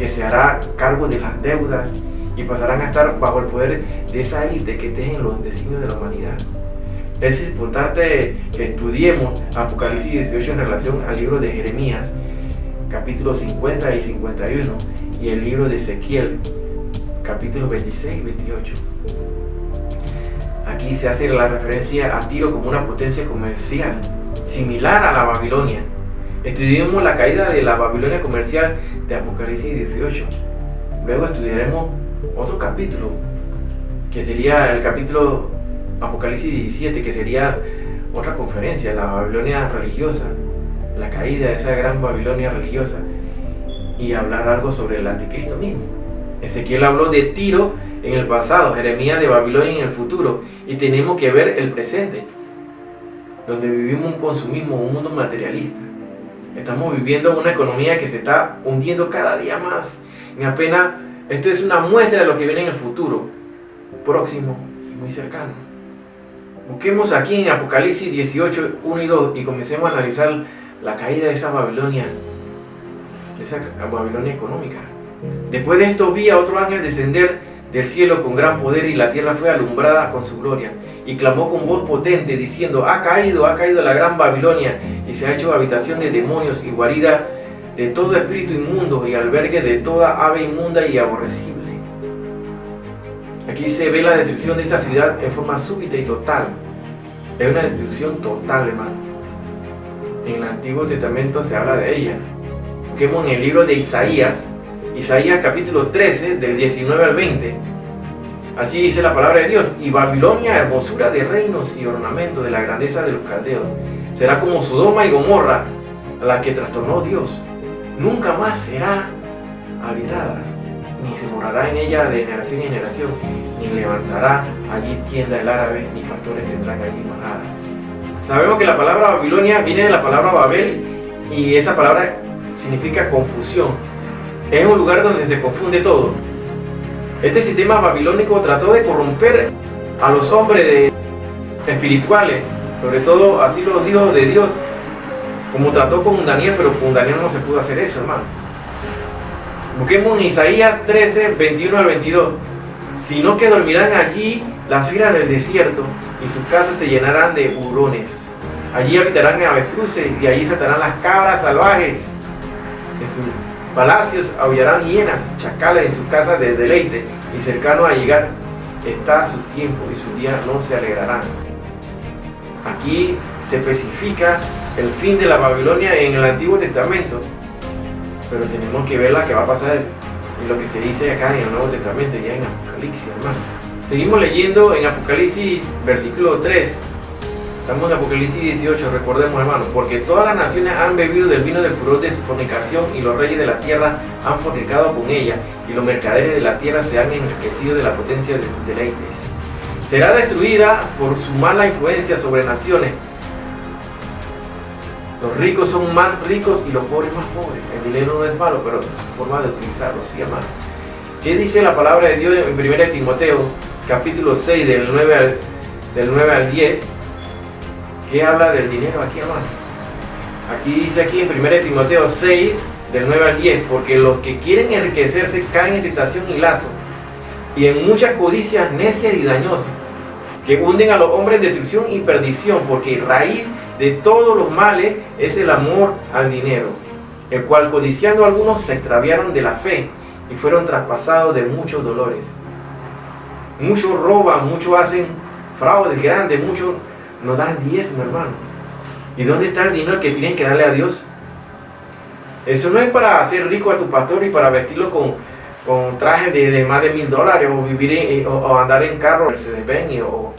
que se hará cargo de las deudas y pasarán a estar bajo el poder de esa élite que tejen los designios de la humanidad. Es importante que estudiemos Apocalipsis 18 en relación al libro de Jeremías, capítulos 50 y 51, y el libro de Ezequiel, capítulos 26 y 28. Aquí se hace la referencia a Tiro como una potencia comercial, similar a la Babilonia. Estudiemos la caída de la Babilonia comercial de Apocalipsis 18. Luego estudiaremos otro capítulo, que sería el capítulo Apocalipsis 17, que sería otra conferencia, la Babilonia religiosa, la caída de esa gran Babilonia religiosa, y hablar algo sobre el anticristo mismo. Ezequiel habló de Tiro en el pasado, Jeremías de Babilonia en el futuro, y tenemos que ver el presente, donde vivimos un consumismo, un mundo materialista. Estamos viviendo una economía que se está hundiendo cada día más. Y apenas, esto es una muestra de lo que viene en el futuro, próximo y muy cercano. Busquemos aquí en Apocalipsis 18, 1 y 2 y comencemos a analizar la caída de esa Babilonia económica. Después de esto vi a otro ángel descender del cielo con gran poder, y la tierra fue alumbrada con su gloria, y clamó con voz potente diciendo: ha caído la gran Babilonia, y se ha hecho habitación de demonios y guarida de todo espíritu inmundo y albergue de toda ave inmunda y aborrecible. Aquí se ve la destrucción de esta ciudad en forma súbita y total. Es una destrucción total, hermano. En el Antiguo Testamento se habla de ella. Busquemos en el libro de Isaías capítulo 13, del 19 al 20. Así dice la palabra de Dios: y Babilonia, hermosura de reinos y ornamento de la grandeza de los caldeos, será como Sodoma y Gomorra, a la que trastornó Dios. Nunca más será habitada, ni se morará en ella de generación en generación, ni levantará allí tienda el árabe, ni pastores tendrán allí majada. Sabemos que la palabra Babilonia viene de la palabra Babel, y esa palabra significa confusión. Es un lugar donde se confunde todo. Este sistema babilónico trató de corromper a los hombres espirituales, sobre todo así los hijos de Dios, como trató con Daniel, pero con Daniel no se pudo hacer eso, hermano. Busquemos en Isaías 13, 21 al 22. Sino que dormirán allí las fieras del desierto, y sus casas se llenarán de hurones. Allí habitarán avestruces, y allí saltarán las cabras salvajes. En sus palacios aullarán hienas, chacales en sus casas de deleite, y cercano a llegar está su tiempo, y sus días no se alegrarán. Aquí se especifica el fin de la Babilonia en el Antiguo Testamento, pero tenemos que ver la que va a pasar en lo que se dice acá en el Nuevo Testamento, ya en Apocalipsis, hermano. Seguimos leyendo en Apocalipsis versículo 3. Estamos en Apocalipsis 18, recordemos, hermanos: porque todas las naciones han bebido del vino del furor de su fornicación, y los reyes de la tierra han fornicado con ella, y los mercaderes de la tierra se han enriquecido de la potencia de sus deleites. Será destruida por su mala influencia sobre naciones. Los ricos son más ricos y los pobres más pobres. El dinero no es malo, pero su forma de utilizarlo sí, hermano. ¿Qué dice la palabra de Dios en 1 Timoteo, capítulo 6, del 9 al 10? ¿Qué habla del dinero aquí, hermano? Aquí dice aquí en 1 Timoteo 6, del 9 al 10: porque los que quieren enriquecerse caen en tentación y lazo, y en muchas codicias necias y dañosas, que hunden a los hombres en destrucción y perdición, porque raíz de todos los males es el amor al dinero, el cual codiciando algunos se extraviaron de la fe y fueron traspasados de muchos dolores. Muchos roban, muchos hacen fraudes grandes, muchos no dan diezmo, hermano. ¿Y dónde está el dinero que tienen que darle a Dios? Eso no es para hacer rico a tu pastor y para vestirlo con trajes de más de $1000, o vivir o andar en carro Mercedes-Benz o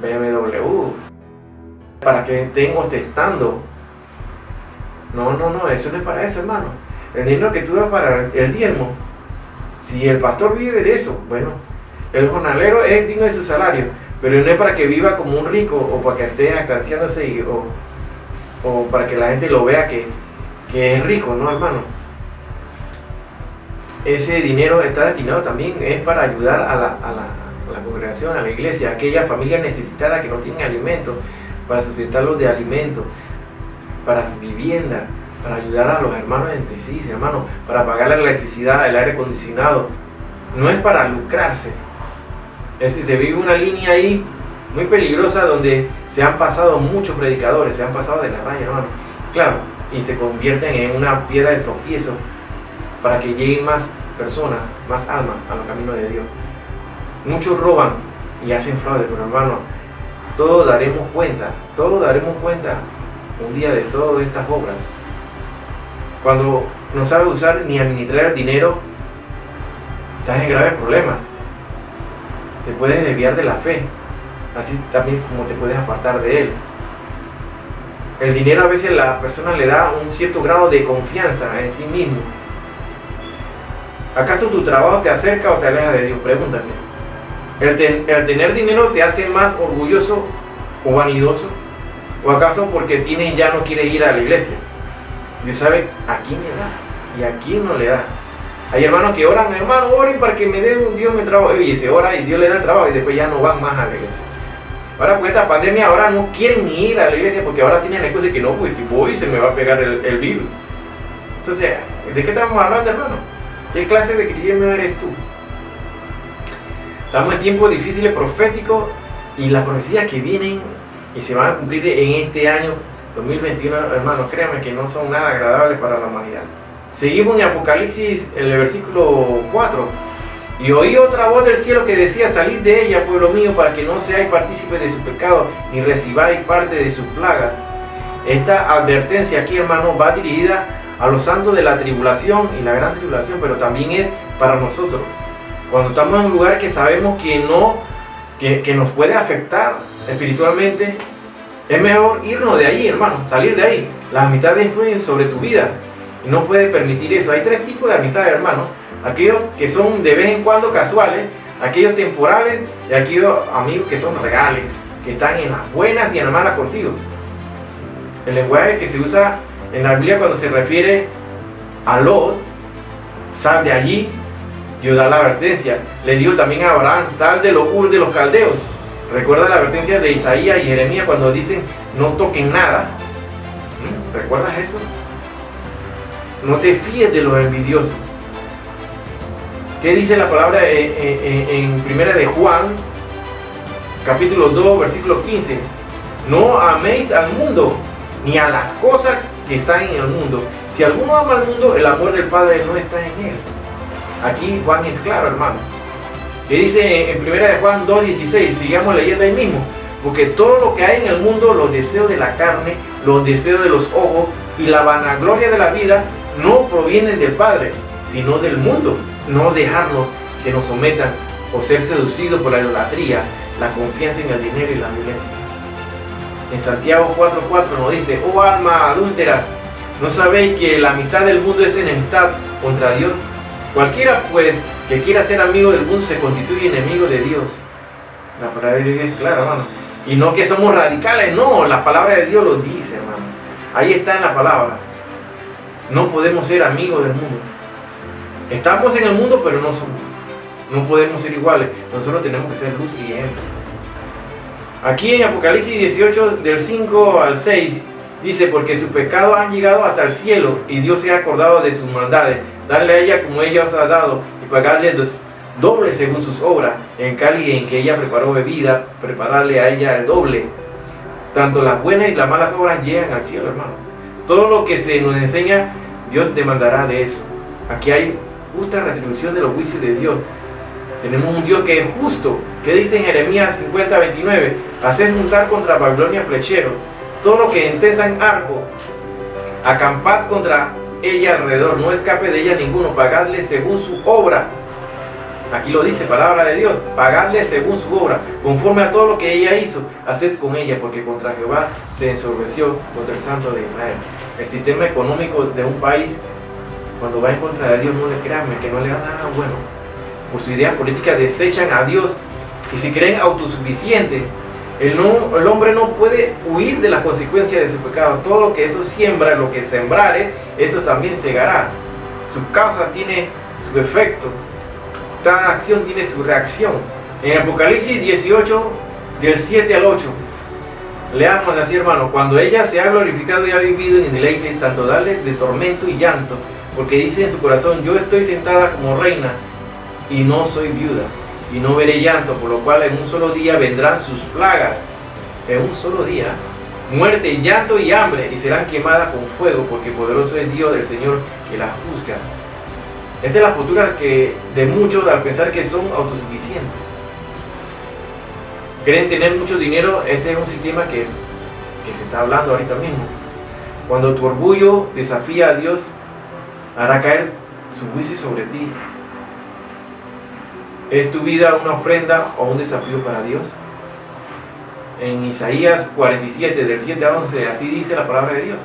BMW, para que estén ostentando. No, eso no es para eso, hermano. El dinero que tú das para el diezmo, si el pastor vive de eso, bueno, el jornalero es digno de su salario, pero no es para que viva como un rico, o para que esté actanciándose, o para que la gente lo vea que es rico, no, hermano. Ese dinero está destinado también es para ayudar a la congregación, a la iglesia, a aquella familia necesitada que no tienen alimento, para sustentarlos de alimento, para su vivienda, para ayudar a los hermanos entre sí, hermanos, para pagar la electricidad, el aire acondicionado. No es para lucrarse. Es decir, se vive una línea ahí muy peligrosa donde se han pasado muchos predicadores, se han pasado de la raya, hermano. Claro, y se convierten en una piedra de tropiezo para que lleguen más personas, más almas a los caminos de Dios. Muchos roban y hacen fraude, pero hermano, todos daremos cuenta un día de todas estas obras. Cuando no sabes usar ni administrar el dinero, estás en graves problemas. Te puedes desviar de la fe, así también como te puedes apartar de él. El dinero a veces la persona le da un cierto grado de confianza en sí mismo. ¿Acaso tu trabajo te acerca o te aleja de Dios? Pregúntate. ¿El tener dinero te hace más orgulloso o vanidoso? ¿O acaso porque tienes ya no quieres ir a la iglesia? Dios sabe a quién le da y a quién no le da. Hay hermanos que oran, hermano, oren para que me dé un Dios mi trabajo. Y se ora y Dios le da el trabajo y después ya no van más a la iglesia. Ahora con esta pandemia ahora no quieren ni ir a la iglesia porque ahora tienen la excusa de que no, pues si voy se me va a pegar el virus. Entonces, ¿de qué estamos hablando, hermano? ¿Qué clase de cristiano eres tú? Estamos en tiempos difíciles proféticos y las profecías que vienen y se van a cumplir en este año 2021, hermanos, créanme que no son nada agradables para la humanidad. Seguimos en Apocalipsis, en el versículo 4. Y oí otra voz del cielo que decía: salid de ella, pueblo mío, para que no seáis partícipes de su pecado, ni recibáis parte de sus plagas. Esta advertencia aquí, hermano, va dirigida a los santos de la tribulación y la gran tribulación, pero también es para nosotros. Cuando estamos en un lugar que sabemos que nos puede afectar espiritualmente, es mejor irnos de ahí, hermano, salir de ahí. Las amistades influyen sobre tu vida y no puedes permitir eso. Hay tres tipos de amistades, hermano: aquellos que son de vez en cuando casuales, aquellos temporales y aquellos amigos que son reales, que están en las buenas y en las malas contigo. El lenguaje que se usa en la Biblia cuando se refiere a Lot, sal de allí, Dios da la advertencia. Le dijo también a Abraham: sal de Ur de los caldeos. Recuerda la advertencia de Isaías y Jeremías cuando dicen: no toquen nada. ¿Recuerdas eso? No te fíes de los envidiosos. ¿Qué dice la palabra en primera de Juan, capítulo 2, versículo 15? No améis al mundo, ni a las cosas que están en el mundo. Si alguno ama al mundo, el amor del Padre no está en él. Aquí Juan es claro, hermano. Que dice en primera de Juan 2:16, sigamos leyendo ahí mismo: porque todo lo que hay en el mundo, los deseos de la carne, los deseos de los ojos y la vanagloria de la vida, no provienen del Padre, sino del mundo. No dejarnos que nos sometan o ser seducidos por la idolatría, la confianza en el dinero y la violencia. En Santiago 4:4 nos dice: oh alma adúlteras, ¿no sabéis que la mitad del mundo es enemistad contra Dios? Cualquiera pues que quiera ser amigo del mundo se constituye enemigo de Dios. La palabra de Dios es clara, hermano. Y no que somos radicales, no, la palabra de Dios lo dice, hermano. Ahí está en la palabra. No podemos ser amigos del mundo. Estamos en el mundo, pero no somos. No podemos ser iguales. Nosotros tenemos que ser luz y ejemplo. Aquí en Apocalipsis 18, del 5 al 6, dice: porque sus pecados han llegado hasta el cielo, y Dios se ha acordado de sus maldades. Darle a ella como ella os ha dado, y pagarle doble según sus obras. En cáliz en que ella preparó bebida, prepararle a ella el doble. Tanto las buenas y las malas obras llegan al cielo, hermano. Todo lo que se nos enseña, Dios demandará de eso. Aquí hay justa retribución de los juicios de Dios. Tenemos un Dios que es justo. ¿Qué dice en Jeremías 50:29? Haced juntar contra Babilonia flecheros, todo lo que entesan arco, acampad contra ella alrededor, no escape de ella ninguno, pagadle según su obra. Aquí lo dice, palabra de Dios: pagadle según su obra, conforme a todo lo que ella hizo, haced con ella, porque contra Jehová se ensorbeció, contra el Santo de Israel. El sistema económico de un país, cuando va en contra de Dios, no le crean, que no le da nada bueno. Por su idea política desechan a Dios y se creen autosuficientes. El hombre no puede huir de las consecuencias de su pecado. Todo lo que eso siembra, lo que sembrare, eso también segará. Su causa tiene su efecto. Cada acción tiene su reacción. En Apocalipsis 18, del 7 al 8, Leamos así, hermano. Cuando ella se ha glorificado y ha vivido en deleite, tanto darle de tormento y llanto, porque dice en su corazón, yo estoy sentada como reina y no soy viuda, y no veré llanto, por lo cual en un solo día vendrán sus plagas, en un solo día, muerte, llanto y hambre, y serán quemadas con fuego, porque poderoso es Dios del Señor que las juzga. Esta es la postura de muchos al pensar que son autosuficientes. Creen tener mucho dinero. Este es un sistema que se está hablando ahorita mismo. Cuando tu orgullo desafía a Dios, hará caer su juicio sobre ti. ¿Es tu vida una ofrenda o un desafío para Dios? En Isaías 47, del 7 a 11, así dice la palabra de Dios.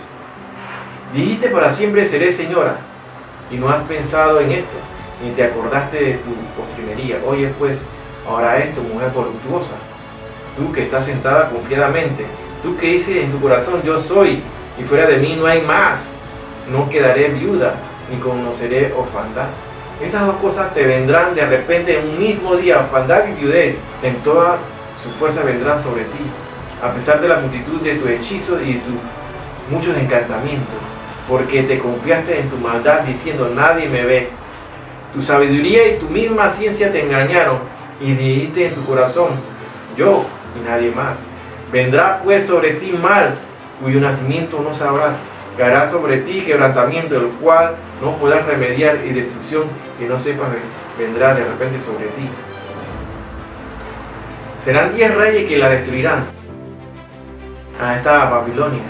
Dijiste, para siempre seré señora, y no has pensado en esto, ni te acordaste de tu postrimería. Oye pues, ahora esto, mujer voluptuosa, tú que estás sentada confiadamente, tú que dices en tu corazón, yo soy, y fuera de mí no hay más, no quedaré viuda, ni conoceré orfandad. Estas dos cosas te vendrán de repente en un mismo día, orfandad y viudez, en toda su fuerza vendrán sobre ti, a pesar de la multitud de tus hechizos y de tus muchos encantamientos, porque te confiaste en tu maldad diciendo, nadie me ve. Tu sabiduría y tu misma ciencia te engañaron, y dijiste en tu corazón, yo y nadie más. Vendrá pues sobre ti mal, cuyo nacimiento no sabrás. Caerá sobre ti quebrantamiento, el cual no podrás remediar, y destrucción que no sepas vendrá de repente sobre ti. Serán 10 reyes que la destruirán. Está Babilonia.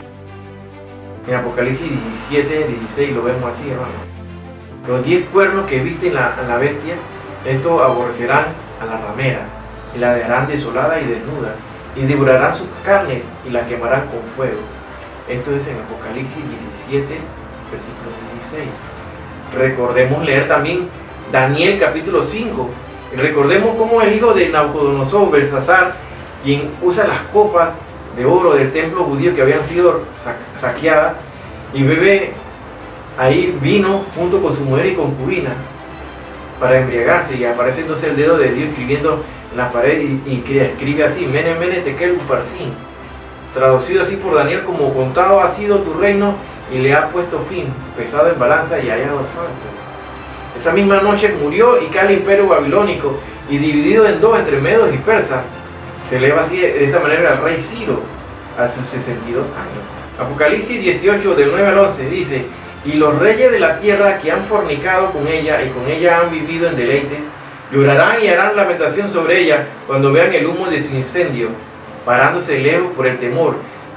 En Apocalipsis 17, 16 lo vemos así, hermano. Los 10 cuernos que viste en la bestia, estos aborrecerán a la ramera, y la dejarán desolada y desnuda, y devorarán sus carnes y la quemarán con fuego. Esto es en Apocalipsis 17, versículo 16. Recordemos leer también Daniel capítulo 5. Y recordemos cómo el hijo de Nabucodonosor, Belsasar, quien usa las copas de oro del templo judío que habían sido saqueadas, y bebe ahí vino junto con su mujer y concubina para embriagarse, y aparece entonces el dedo de Dios escribiendo en la pared y que escribe así, Mene Mene Tekel Uparsin, traducido así por Daniel como, contado ha sido tu reino y le ha puesto fin, pesado en balanza y hallado falto. Esa misma noche murió y cae el imperio babilónico, y dividido en dos entre medos y persas. Se eleva así de esta manera al rey Ciro a sus 62 años. Apocalipsis 18 del 9 al 11 dice, y los reyes de la tierra que han fornicado con ella y con ella han vivido en deleites, llorarán y harán lamentación sobre ella cuando vean el humo de su incendio, parándose lejos por el temor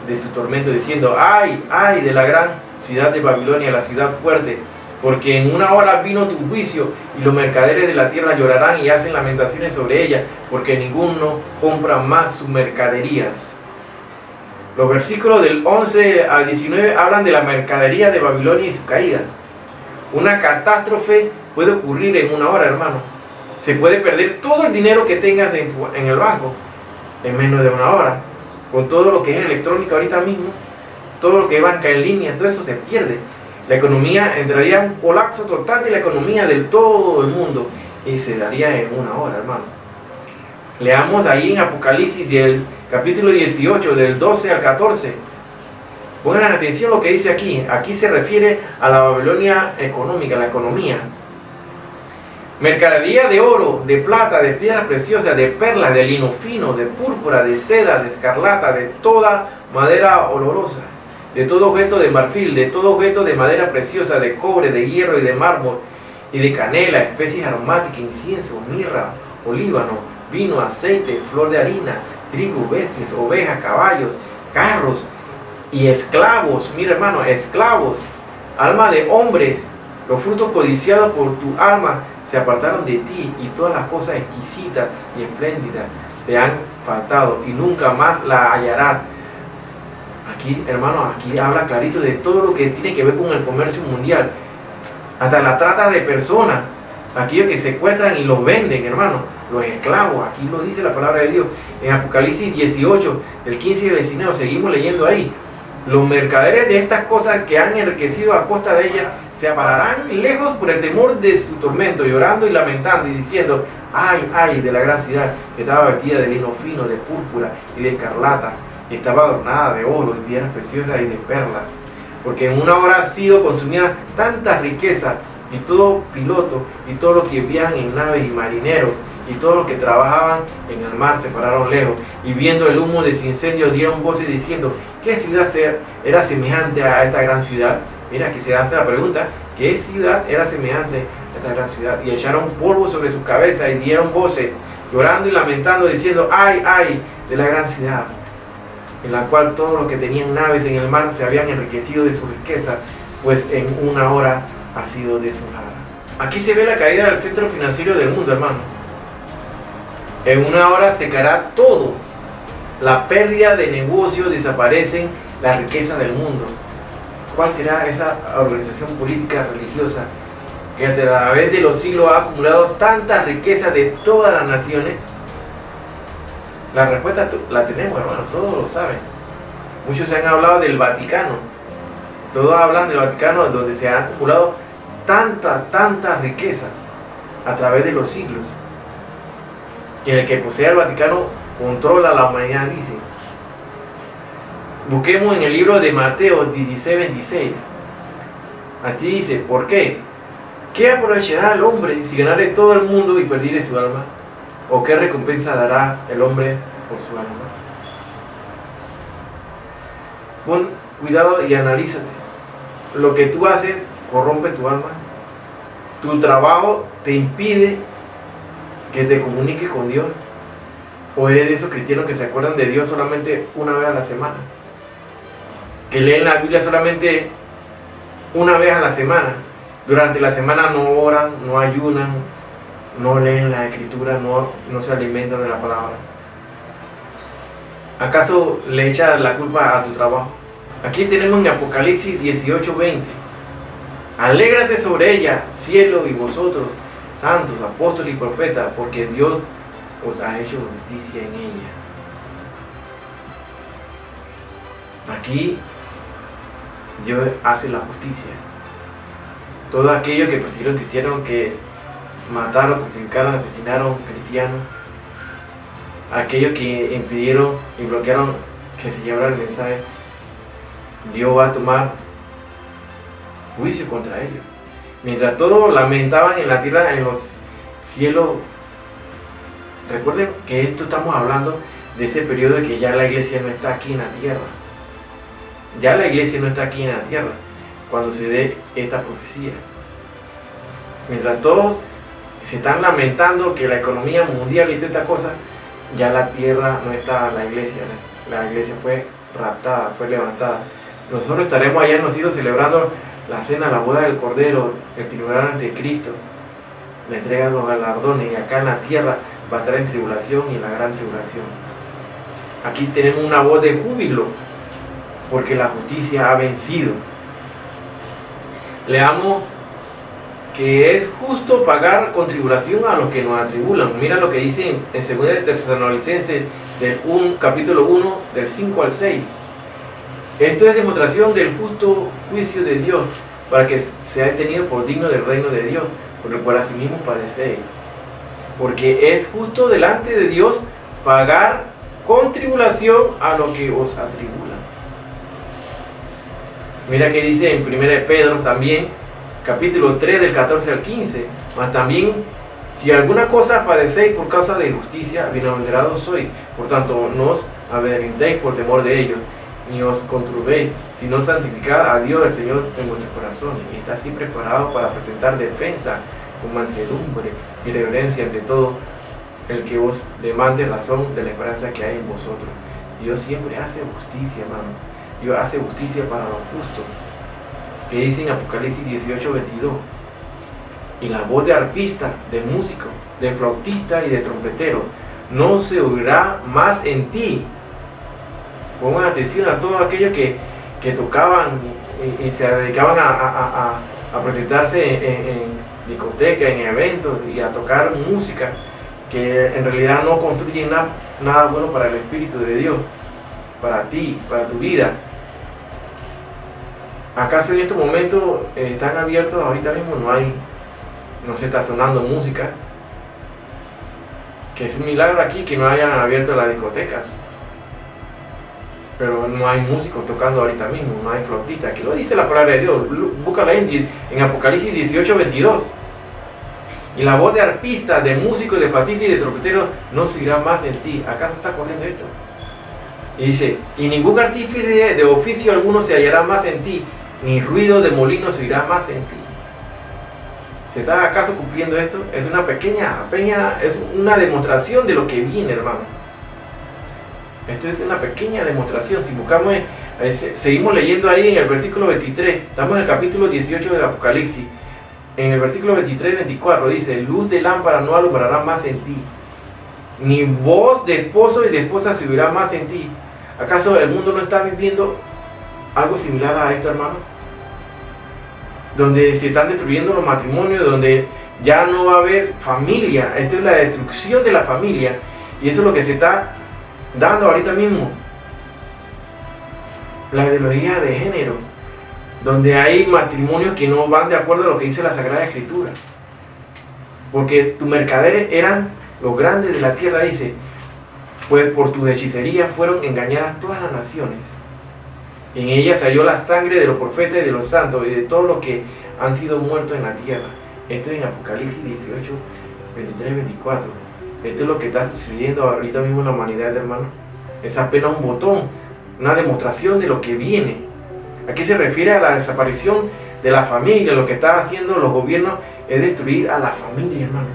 de su tormento, diciendo, ay, ay de la gran ciudad de Babilonia, la ciudad fuerte, porque en una hora vino tu juicio, y los mercaderes de la tierra llorarán y hacen lamentaciones sobre ella, porque ninguno compra más sus mercaderías. Los versículos del 11 al 19 hablan de la mercadería de Babilonia y su caída. Una catástrofe puede ocurrir en una hora, hermano. Se puede perder todo el dinero que tengas en el banco en menos de una hora. Con todo lo que es electrónica ahorita mismo, todo lo que es banca en línea, todo eso se pierde. La economía entraría en un colapso total de la economía del todo el mundo, y se daría en una hora, hermano. Leamos ahí en Apocalipsis del capítulo 18, del 12 al 14. Pongan atención a lo que dice aquí. Aquí se refiere a la Babilonia económica, la economía. Mercadería de oro, de plata, de piedras preciosas, de perlas, de lino fino, de púrpura, de seda, de escarlata, de toda madera olorosa, de todo objeto de marfil, de todo objeto de madera preciosa, de cobre, de hierro y de mármol, y de canela, especies aromáticas, incienso, mirra, olíbano, vino, aceite, flor de harina, trigo, bestias, ovejas, caballos, carros y esclavos. Mira, hermano, esclavos, alma de hombres, los frutos codiciados por tu alma se apartaron de ti, y todas las cosas exquisitas y espléndidas te han faltado, y nunca más la hallarás. Aquí, hermano, aquí habla clarito de todo lo que tiene que ver con el comercio mundial, hasta la trata de personas, aquellos que secuestran y los venden, hermano, los esclavos. Aquí lo dice la palabra de Dios en Apocalipsis 18, el 15 y el 19, seguimos leyendo ahí. Los mercaderes de estas cosas que han enriquecido a costa de ellas se apararán lejos por el temor de su tormento, llorando y lamentando y diciendo, ay, ay de la gran ciudad que estaba vestida de lino fino, de púrpura y de escarlata, estaba adornada de oro y piedras preciosas y de perlas, porque en una hora ha sido consumida tanta riqueza, y todo piloto y todos los que viajan en naves y marineros y todos los que trabajaban en el mar se pararon lejos, y viendo el humo de su incendio dieron voces diciendo: ¿qué ciudad era semejante a esta gran ciudad? Mira, aquí se hace la pregunta: ¿qué ciudad era semejante a esta gran ciudad? Y echaron polvo sobre sus cabezas y dieron voces, llorando y lamentando, diciendo: ¡ay, ay de la gran ciudad, en la cual todos los que tenían naves en el mar se habían enriquecido de su riqueza, pues en una hora ha sido desolada! Aquí se ve la caída del centro financiero del mundo, hermano. En una hora se caerá todo. La pérdida de negocios, desaparecen las riquezas del mundo. ¿Cuál será esa organización política religiosa que a través de los siglos ha acumulado tanta riqueza de todas las naciones? La respuesta la tenemos, hermano, todos lo saben. Muchos se han hablado del Vaticano. Todos hablan del Vaticano, donde se han acumulado tantas riquezas a través de los siglos, que el que posee el Vaticano controla la humanidad, dice. Busquemos en el libro de Mateo 16:26. Así dice: ¿por qué? ¿Qué aprovechará el hombre si ganare todo el mundo y perdiere su alma? ¿O qué recompensa dará el hombre por su alma? Pon cuidado y analízate. Lo que tú haces corrompe tu alma. Tu trabajo te impide que te comuniques con Dios. ¿O eres de esos cristianos que se acuerdan de Dios solamente una vez a la semana? Que leen la Biblia solamente una vez a la semana. Durante la semana no oran, no ayunan, no leen la Escritura, no se alimentan de la palabra. ¿Acaso le echas la culpa a tu trabajo? Aquí tenemos en Apocalipsis 18:20. Alégrate sobre ella, cielo, y vosotros, santos, apóstoles y profetas, porque Dios os ha hecho justicia en ella. Aquí Dios hace la justicia. Todos aquellos que persiguieron cristianos, que mataron, crucificaron, asesinaron cristianos, aquellos que impidieron y bloquearon que se llevara el mensaje, Dios va a tomar juicio contra ellos. Mientras todos lamentaban en la tierra, en los cielos. Recuerden que esto estamos hablando de ese periodo de que ya la iglesia no está aquí en la tierra. Ya la iglesia no está aquí en la tierra cuando se dé esta profecía. Mientras todos se están lamentando que la economía mundial y toda esta cosa, ya la tierra no está la iglesia. La iglesia fue raptada, fue levantada. Nosotros estaremos allá en los cielos celebrando la cena, la boda del Cordero, el tribunal ante Cristo, la entrega de los galardones, y acá en la tierra va a estar en tribulación y en la gran tribulación. Aquí tenemos una voz de júbilo, porque la justicia ha vencido. Leamos que es justo pagar con tribulación a los que nos atribulan. Mira lo que dice en 2 de Tesalonicenses, capítulo 1, del 5 al 6. Esto es demostración del justo juicio de Dios, para que sea tenido por digno del reino de Dios, por el cual asimismo padecéis. Porque es justo delante de Dios pagar con tribulación a los que os atribulan. Mira que dice en 1 de Pedro también, capítulo 3, del 14 al 15. Mas también, si alguna cosa padecéis por causa de justicia, bienaventurados sois. Por tanto, no os amedrentéis por temor de ellos, ni os conturbéis, sino santificad a Dios el Señor en vuestros corazones, y está así preparado para presentar defensa con mansedumbre y reverencia ante todo el que os demande razón de la esperanza que hay en vosotros. Dios siempre hace justicia, hermano. Dios hace justicia para los justos. Que dice en Apocalipsis 18:22: y la voz de arpista, de músico, de flautista y de trompetero no se oirá más en ti. Pongan atención a todos aquellos que tocaban y se dedicaban a presentarse en discotecas, en eventos y a tocar música que en realidad no construyen nada bueno para el Espíritu de Dios, para ti, para tu vida. ¿Acaso en estos momentos están abiertos ahorita mismo? No se está sonando música. Que es un milagro aquí que no hayan abierto las discotecas. pero no hay músicos tocando ahorita mismo, no hay flautistas. Aquí lo dice la palabra de Dios, búscala en Apocalipsis 18:22. Y la voz de arpista, de músico, de flautista y de trompetero no se oirá más en ti. ¿Acaso está corriendo esto? Y dice, y ningún artífice de oficio alguno se hallará más en ti, ni ruido de molino se oirá más en ti. ¿Se está acaso cumpliendo esto? Es una pequeña, es una demostración de lo que viene, hermano. Esto es una pequeña demostración. Si buscamos, seguimos leyendo ahí en el versículo 23, estamos en el capítulo 18 del Apocalipsis. En el versículo 23-24 dice, luz de lámpara no alumbrará más en ti, ni voz de esposo y de esposa se oirá más en ti. ¿Acaso el mundo no está viviendo algo similar a esto, hermano? Donde se están destruyendo los matrimonios, donde ya no va a haber familia. Esto es la destrucción de la familia. Y eso es lo que se está dando ahorita mismo. La ideología de género, donde hay matrimonios que no van de acuerdo a lo que dice la Sagrada Escritura. Porque tus mercaderes eran los grandes de la tierra, dice, pues por tu hechicería fueron engañadas todas las naciones. En ella se halló la sangre de los profetas y de los santos y de todos los que han sido muertos en la tierra. Esto es en Apocalipsis 18, 23, 24. Esto es lo que está sucediendo ahorita mismo en la humanidad, hermano. Es apenas un botón, una demostración de lo que viene. Aquí se refiere a la desaparición de la familia. Lo que están haciendo los gobiernos es destruir a la familia, hermano.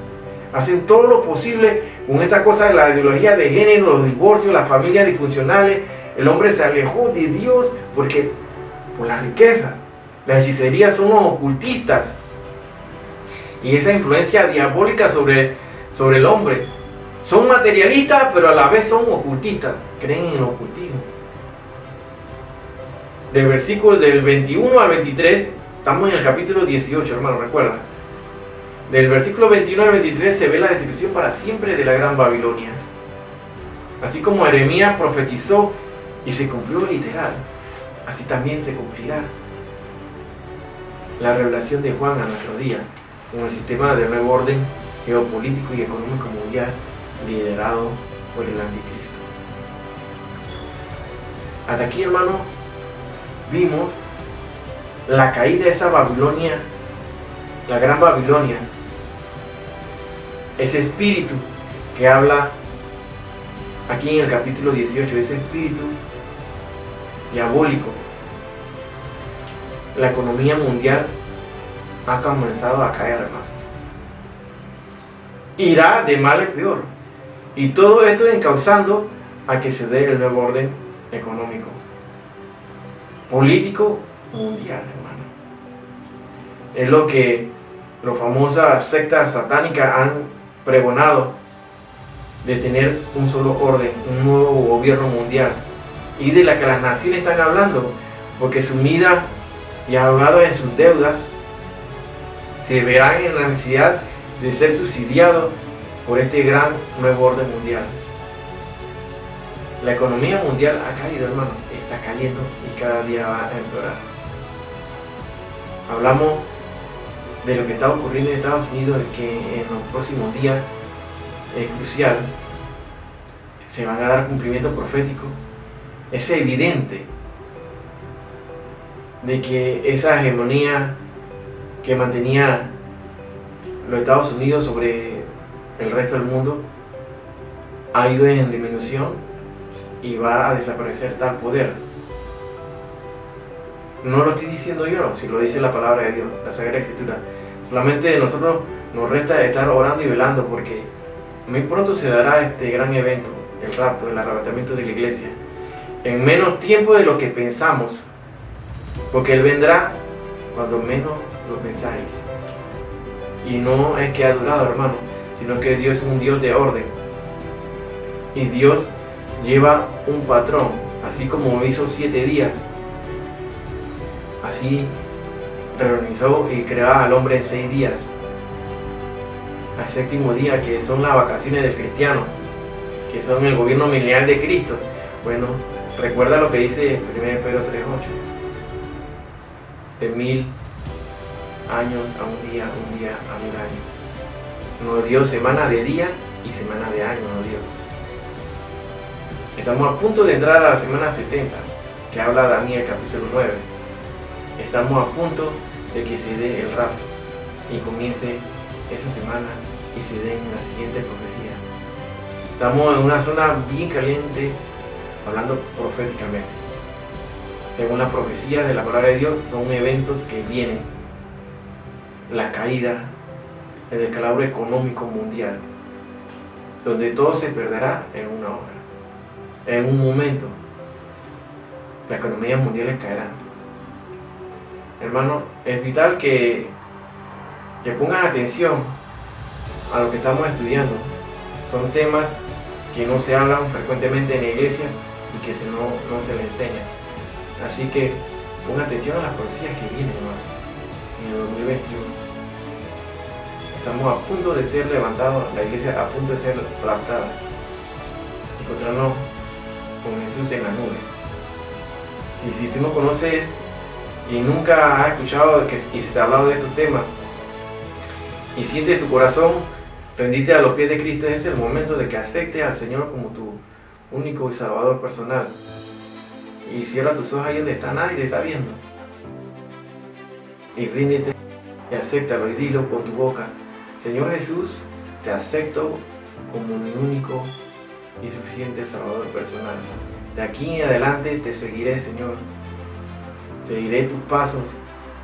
Hacen todo lo posible con esta cosa de la ideología de género, los divorcios, las familias disfuncionales. El hombre se alejó de Dios porque por las riquezas. Las hechicerías son los ocultistas. Y esa influencia diabólica sobre el hombre. Son materialistas, pero a la vez son ocultistas. Creen en el ocultismo. Del versículo del 21 al 23, estamos en el capítulo 18, hermano, recuerda. Del versículo 21 al 23 se ve la destrucción para siempre de la gran Babilonia. Así como Jeremías profetizó y se cumplió literal, así también se cumplirá la revelación de Juan a nuestro día, con el sistema de nuevo orden geopolítico y económico mundial liderado por el anticristo. Hasta aquí, hermano, vimos la caída de esa Babilonia, la gran Babilonia, ese espíritu que habla aquí en el capítulo 18, ese espíritu diabólico. La economía mundial ha comenzado a caer, hermano. Irá de mal en peor. Y todo esto encauzando a que se dé el nuevo orden económico, político mundial, hermano. Es lo que las famosas sectas satánicas han pregonado, de tener un solo orden, un nuevo gobierno mundial, y de la que las naciones están hablando, porque sumidas y ahogados en sus deudas, se verán en la necesidad de ser subsidiados por este gran nuevo orden mundial. La economía mundial ha caído, hermano, está cayendo y cada día va a empeorar. Hablamos de lo que está ocurriendo en Estados Unidos, de que en los próximos días es crucial, se van a dar cumplimiento profético. Es evidente de que esa hegemonía que mantenía los Estados Unidos sobre el resto del mundo ha ido en disminución y va a desaparecer tal poder. No lo estoy diciendo yo, si lo dice la palabra de Dios, la Sagrada Escritura. Solamente nosotros nos resta estar orando y velando, porque muy pronto se dará este gran evento, el rapto, el arrebatamiento de la iglesia, en menos tiempo de lo que pensamos, porque Él vendrá cuando menos lo pensáis. Y no es que ha durado, hermano, sino que Dios es un Dios de orden, y Dios lleva un patrón, así como hizo 7 días, así reorganizó y creó al hombre en 6 días. Al 7º día, que son las vacaciones del cristiano, que son el gobierno milenial de Cristo. Bueno, recuerda lo que dice 1 Pedro 3:8, de 1000 años a un día a 1000 años. Nos dio semana de día y semana de año, nos dio. Estamos a punto de entrar a la semana 70, que habla Daniel capítulo 9. Estamos a punto de que se dé el rapto y comience esa semana y se den las siguientes profecías. Estamos en una zona bien caliente, hablando proféticamente. Según la profecía de la palabra de Dios, son eventos que vienen. La caída, el descalabro económico mundial, donde todo se perderá en una hora. En un momento, la economía mundial caerá. Hermano, es vital que pongas atención a lo que estamos estudiando. Son temas que no se hablan frecuentemente en la iglesia y que no se le enseña. Así que ponga atención a las profecías que vienen, hermano, en el 2021. Estamos a punto de ser levantados, la iglesia a punto de ser raptada, encontrarnos con Jesús en las nubes. Y si tú no conoces y nunca has escuchado y se te ha hablado de estos temas y sientes tu corazón rendirte a los pies de Cristo, es el momento de que aceptes al Señor como tu único y salvador personal. Y cierra tus ojos ahí donde está, nadie te está viendo. Y ríndete y acéptalo y dilo con tu boca: Señor Jesús, te acepto como mi único y suficiente salvador personal. De aquí en adelante te seguiré, Señor. Seguiré tus pasos,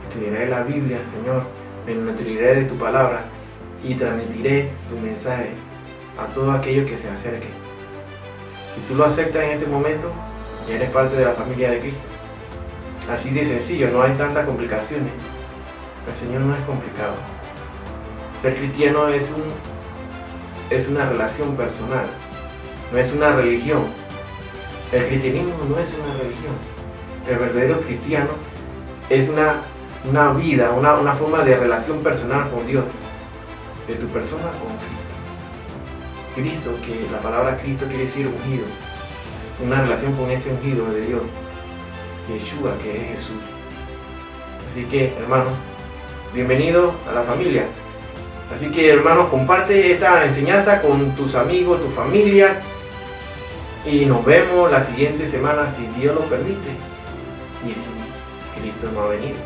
estudiaré la Biblia, Señor. Me nutriré de tu palabra y transmitiré tu mensaje a todos aquellos que se acerquen. Si tú lo aceptas en este momento, ya eres parte de la familia de Cristo. Así de sencillo, no hay tantas complicaciones. El Señor no es complicado. Ser cristiano es una relación personal, no es una religión. El cristianismo no es una religión. El verdadero cristiano es una vida, una forma de relación personal con Dios, de tu persona con Cristo. Cristo, que la palabra Cristo quiere decir ungido, una relación con ese ungido de Dios, Yeshua, que es Jesús. Así que, hermanos, bienvenido a la familia. Así que, hermanos, comparte esta enseñanza con tus amigos, tu familia, y nos vemos la siguiente semana si Dios lo permite y si Cristo no ha venido.